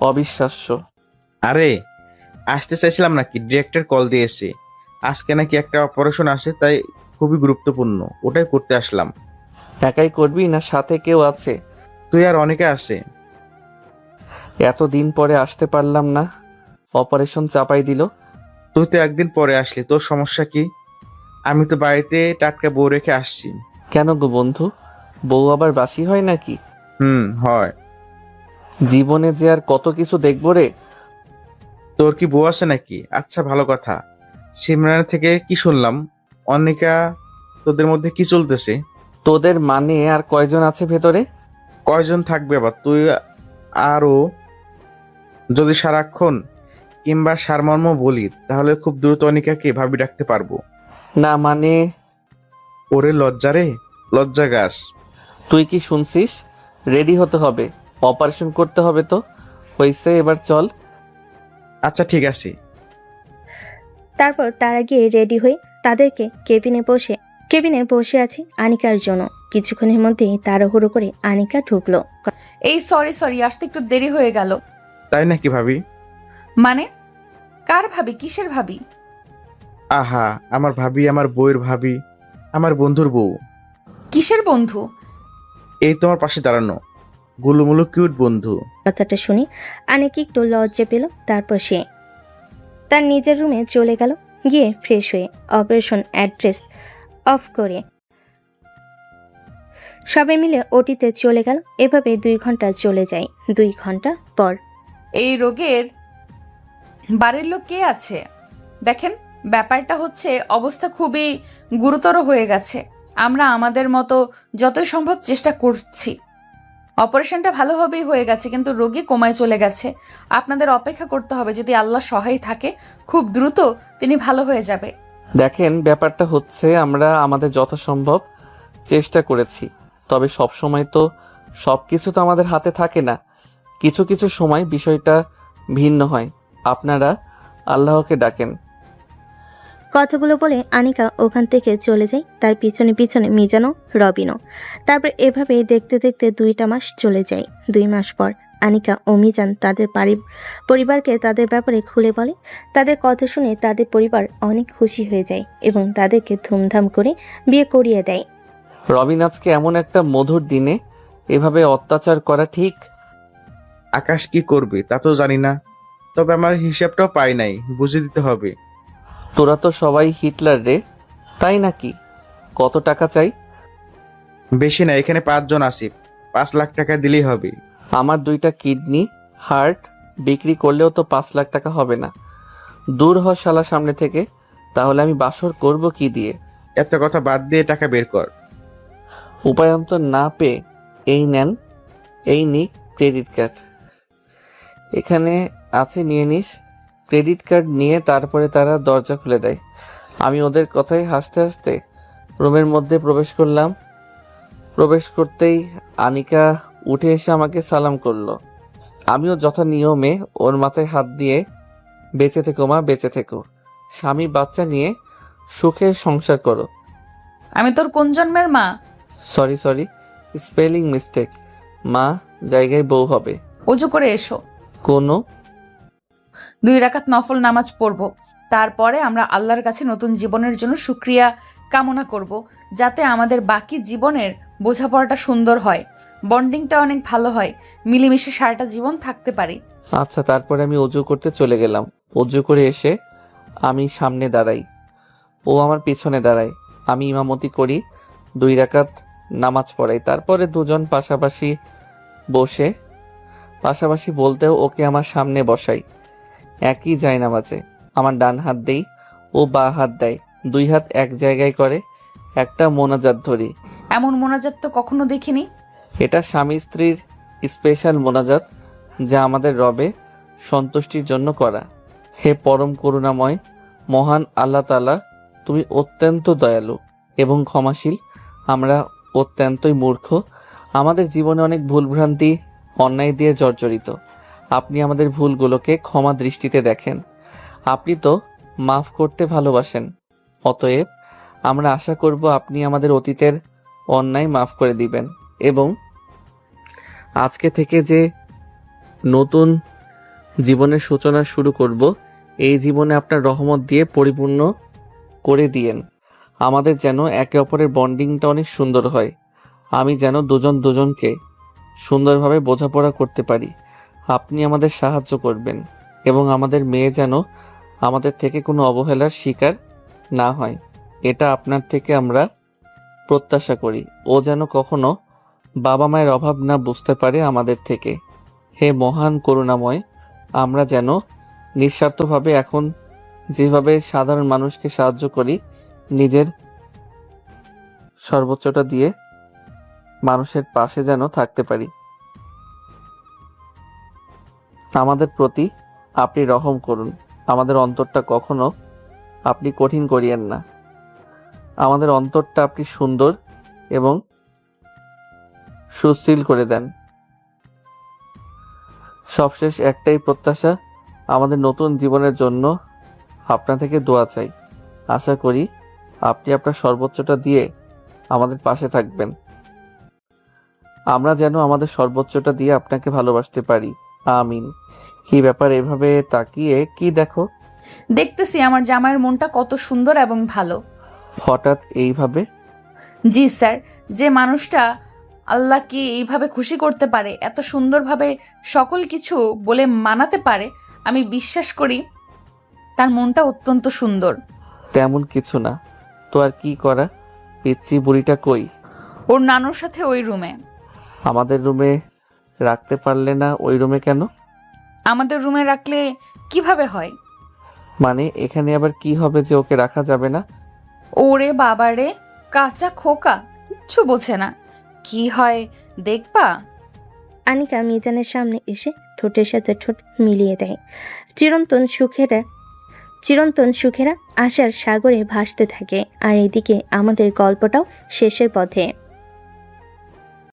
অবিশ্বাস্য। আরে আসতে চাইছিলাম নাকি, ডিরেক্টর কল দিয়েছে। আজকে নাকি একটা অপারেশন আছে, তাই খুবই গুরুত্বপূর্ণ, ওটাই করতে আসলাম। একাই করবি না সাথে কেউ আছে? তুই আর অনেকে আছে। এতদিন পরে আসতে পারলাম না, অপারেশন চাপাই দিল। তুই তো একদিন পরে আসলি, তোর সমস্যা কি? আমি তো বাড়িতে টাটকা বউ রেখে আসছি। কেন গো বন্ধু, বউ আবার বাসি হয় নাকি? হয়। জীবনে যে আর কত কিছু দেখবো রে। তোর কি বউ আছে নাকি? আচ্ছা, ভালো কথা। সিমরানের থেকে কি শুনলাম? অনিকা, তোদের মধ্যে কি চলতেছে? তোদের মানে আর কয়জন আছে ভেতরে? কয়জন থাকবে আবার? তুই আরও যদি সারাক্ষণ কিংবা সারমর্ম বলি, তাহলে খুব দ্রুত অনিকাকে ভাবি ডাকতে পারবো। না মানে? ওরে লজ্জা রে, লজ্জা গাছ। তুই কি শুনছিস? রেডি হতে হবে, অপারেশন করতে হবে। তো হয়েছে, এবার চল। আচ্ছা ঠিক আছে। তারপর তারা গিয়ে রেডি হয়ে তাদেরকে কেবিনে বসে আছে আনিকার জন্য। কিছুক্ষণের মধ্যেই তাড়াহুড়ো করে আনিকা ঢুকলো। এই সরি আসতে একটু দেরি হয়ে গেল। তাই নাকি ভাবি? মানে কার ভাবি, কিসের ভাবি? আহা, আমার ভাবি, আমার বউয়ের ভাবি, আমার বন্ধুর বউ। কিসের বন্ধু? এই তোমার পাশে দাঁড়ানো গুলুমুলু কিউট বন্ধু। কথাটা শুনে আনিকা একটু লজ্জা পেল। তারপর সে তার নিজের রুমে চলে গেল। গিয়ে ফ্রেশ হয়ে অপারেশন অ্যাড্রেস অফ করে সবাই মিলে ওটিতে চলে গেল। এভাবে 2 ঘন্টা চলে যায়। 2 ঘন্টা পর এই রোগের বাড়ির লোক কে আছে? দেখেন, ব্যাপারটা হচ্ছে অবস্থা খুবই গুরুতর হয়ে গেছে। আমরা আমাদের মতো যতই সম্ভব চেষ্টা করছি। অপারেশনটা ভালোভাবেই হয়ে গেছে, কিন্তু রোগী কোমায় চলে গেছে। আপনাদের অপেক্ষা করতে হবে। যদি আল্লাহ সহায় থাকে, খুব দ্রুত তিনি ভালো হয়ে যাবে। দেখেন, ব্যাপারটা হচ্ছে আমরা আমাদের যথাসম্ভব চেষ্টা করেছি, তবে সব সময় তো সব কিছু তো আমাদের হাতে থাকে না। কিছু কিছু সময় বিষয়টা ভিন্ন হয়। আপনারা আল্লাহকে ডাকেন। কথাগুলো বলে আনিকা ওখান থেকে চলে যায়। তার পিছনে পিছনে মিজানো, রবিনও। তারপর এভাবেই দেখতে দেখতে 2টা মাস চলে যায়। 2 মাস পর আনিকা ও মিজান তাদের পরিবারকে তাদের ব্যাপারে খুলে বলে। তাদের কথা শুনে তাদের পরিবার অনেক খুশি হয়ে যায় এবং তাদেরকে ধুমধাম করে বিয়ে করিয়ে দেয়। রবিন, আজকে এমন একটা মধুর দিনে এভাবে অত্যাচার করা ঠিক? আকাশ কি করবে তা তো জানি না, তবে আমার হিসাবটাও পাই নাই, বুঝে দিতে হবে। তোরা তো সবাই হিটলার রে, তাই নাকি? কত টাকা চাই? বেশি না, এখানে 5 জন আছি, 5 লাখ টাকা দিলেই হবে। আমার 2টা কিডনি, হার্ট বিক্রি করলেও তো 5 লাখ টাকা হবে না। দূর হ শালা সামনে থেকে, তাহলে আমি বাসর করব কি দিয়ে? এত কথা বাদ দিয়ে টাকা বের কর। উপায়ন্তর না পেয়ে এই নেন, এই নি ক্রেডিট কার্ড, এখানে আছে, নিয়ে নিস। ক্রেডিট কার্ড নিয়ে তারপরে তারা দরজা খুলে দেয়। আমি ওদের কথায় হাসতে হাসতে রুমের মধ্যে প্রবেশ করলাম। প্রবেশ করতেই আনিকা উঠে এসে আমাকে সালাম করলো। আমিও যথা নিয়মে ওর মাথায় হাত দিয়ে বেঁচে থেকো মা, বেঁচে থেকো, স্বামী বাচ্চা নিয়ে সুখে সংসার করো। আমি তোর কোন জন্মের মা? Sorry spelling mistake. মা জায়গায় বউ হবে। অজু করে এসো। কোনো 2 রাকাত নফল নামাজ পড়বো। তারপরে আমরা আল্লাহর কাছে নতুন জীবনের জন্য শুকরিয়া কামনা করব, যাতে আমাদের বাকি জীবনের বোঝাপড়াটা সুন্দর হয়, বন্ডিংটা অনেক ভালো হয়, মিলেমিশে সারাটা জীবন থাকতে পারি। আচ্ছা। তারপরে আমি অজু করতে চলে গেলাম। অজু করে এসে আমি সামনে দাঁড়াই, ও আমার পিছনে দাঁড়ায়। আমি ইমামতি করি, 2 রাকাত নামাজ পড়াই। তারপরে দুজন পাশাপাশি বসে, পাশাপাশি বলতেও ওকে আমার সামনে বসাই। একই যায় নামাজে আমার ডান হাত দেই, ও বা হাত দেয়, 2 হাত এক জায়গায় করে একটা মোনাজাত ধরি। এমন মোনাজাত তো কখনো দেখিনি। এটা স্বামী স্ত্রীর স্পেশাল মোনাজাত, যা আমাদের রবে সন্তুষ্টির জন্য করা। হে পরম করুণাময় মহান আল্লাহ তাআলা, তুমি অত্যন্ত দয়ালু এবং ক্ষমাশীল। আমরা অত্যন্তই মূর্খ, আমাদের জীবনে অনেক ভুলভ্রান্তি অন্যায় দিয়ে জর্জরিত। আপনি আমাদের ভুলগুলোকে ক্ষমা দৃষ্টিতে দেখেন। আপনি তো মাফ করতে ভালোবাসেন। অতএব আমরা আশা করব আপনি আমাদের অতীতের অন্যায় মাফ করে দিবেন এবং আজকে থেকে যে নতুন জীবনের সূচনা শুরু করব, এই জীবনে আপনার রহমত দিয়ে পরিপূর্ণ করে দিয়েন। আমাদের যেন একে অপরের বন্ডিংটা অনেক সুন্দর হয়। আমি যেন দুজন দুজনকে সুন্দরভাবে বোঝাপড়া করতে পারি। আপনি আমাদের সাহায্য করবেন এবং আমাদের মেয়ে যেন আমাদের থেকে কোনো অবহেলার শিকার না হয়, এটা আপনার থেকে আমরা প্রত্যাশা করি। ও যেন কখনো বাবা মায়ের অভাব না বুঝতে পারে আমাদের থেকে। হে মহান করুণাময়, আমরা যেন নিঃস্বার্থভাবে এখন যেভাবে সাধারণ মানুষকে সাহায্য করি, নিজের সর্বোচ্চটা দিয়ে মানুষের পাশে যেন থাকতে পারি। আমাদের প্রতি আপনি রহম করুন। আমাদের অন্তরটা কখনো আপনি কঠিন করিয়েন না। আমাদের অন্তরটা আপনি সুন্দর এবং সুশীল করে দেন। সবশেষ একটাই প্রত্যাশা, আমাদের নতুন জীবনের জন্য আপনা থেকে দোয়া চাই। আশা করি আপনি আপনার সর্বোচ্চটা দিয়ে আমাদের পাশে থাকবেন। আমরা যেন আমাদের সর্বোচ্চটা দিয়ে আপনাকে ভালোবাসতে পারি। আমিন। কি ব্যাপার, এভাবে তাকিয়ে কি দেখো? দেখতেছি আমার জামাইয়ের মনটা কত সুন্দর এবং ভালো। হঠাৎ এইভাবে? জি স্যার, যে মানুষটা আল্লাহকে এইভাবে খুশি করতে পারে, এত সুন্দরভাবে সকল কিছু বলে মানাতে পারে, আমি বিশ্বাস করি তার মনটা অত্যন্ত সুন্দর। তেমন কিছু না তো, আর কি করা? পিচ্চি বুড়িটা কই? ওর নানুর সাথে ওই রুমে। আমাদের রুমে রাখতে পারলে না? ওই রুমে কেন? আমাদের রুমে রাখলে কিভাবে হয়? মানে এখানে আবার কি হবে যে ওকে রাখা যাবে না? ওরে বাবারে, কাঁচা খোকা, কিচ্ছু বোঝে না। কি হয় দেখবা। আনিকা মিজানের সামনে এসে ঠোঁটের সাথে ঠোঁট মিলিয়ে দেয়। চিরন্তন সুখেরা আশার সাগরে ভাসতে থাকে। আর এদিকে আমাদের গল্পটাও শেষের পথে।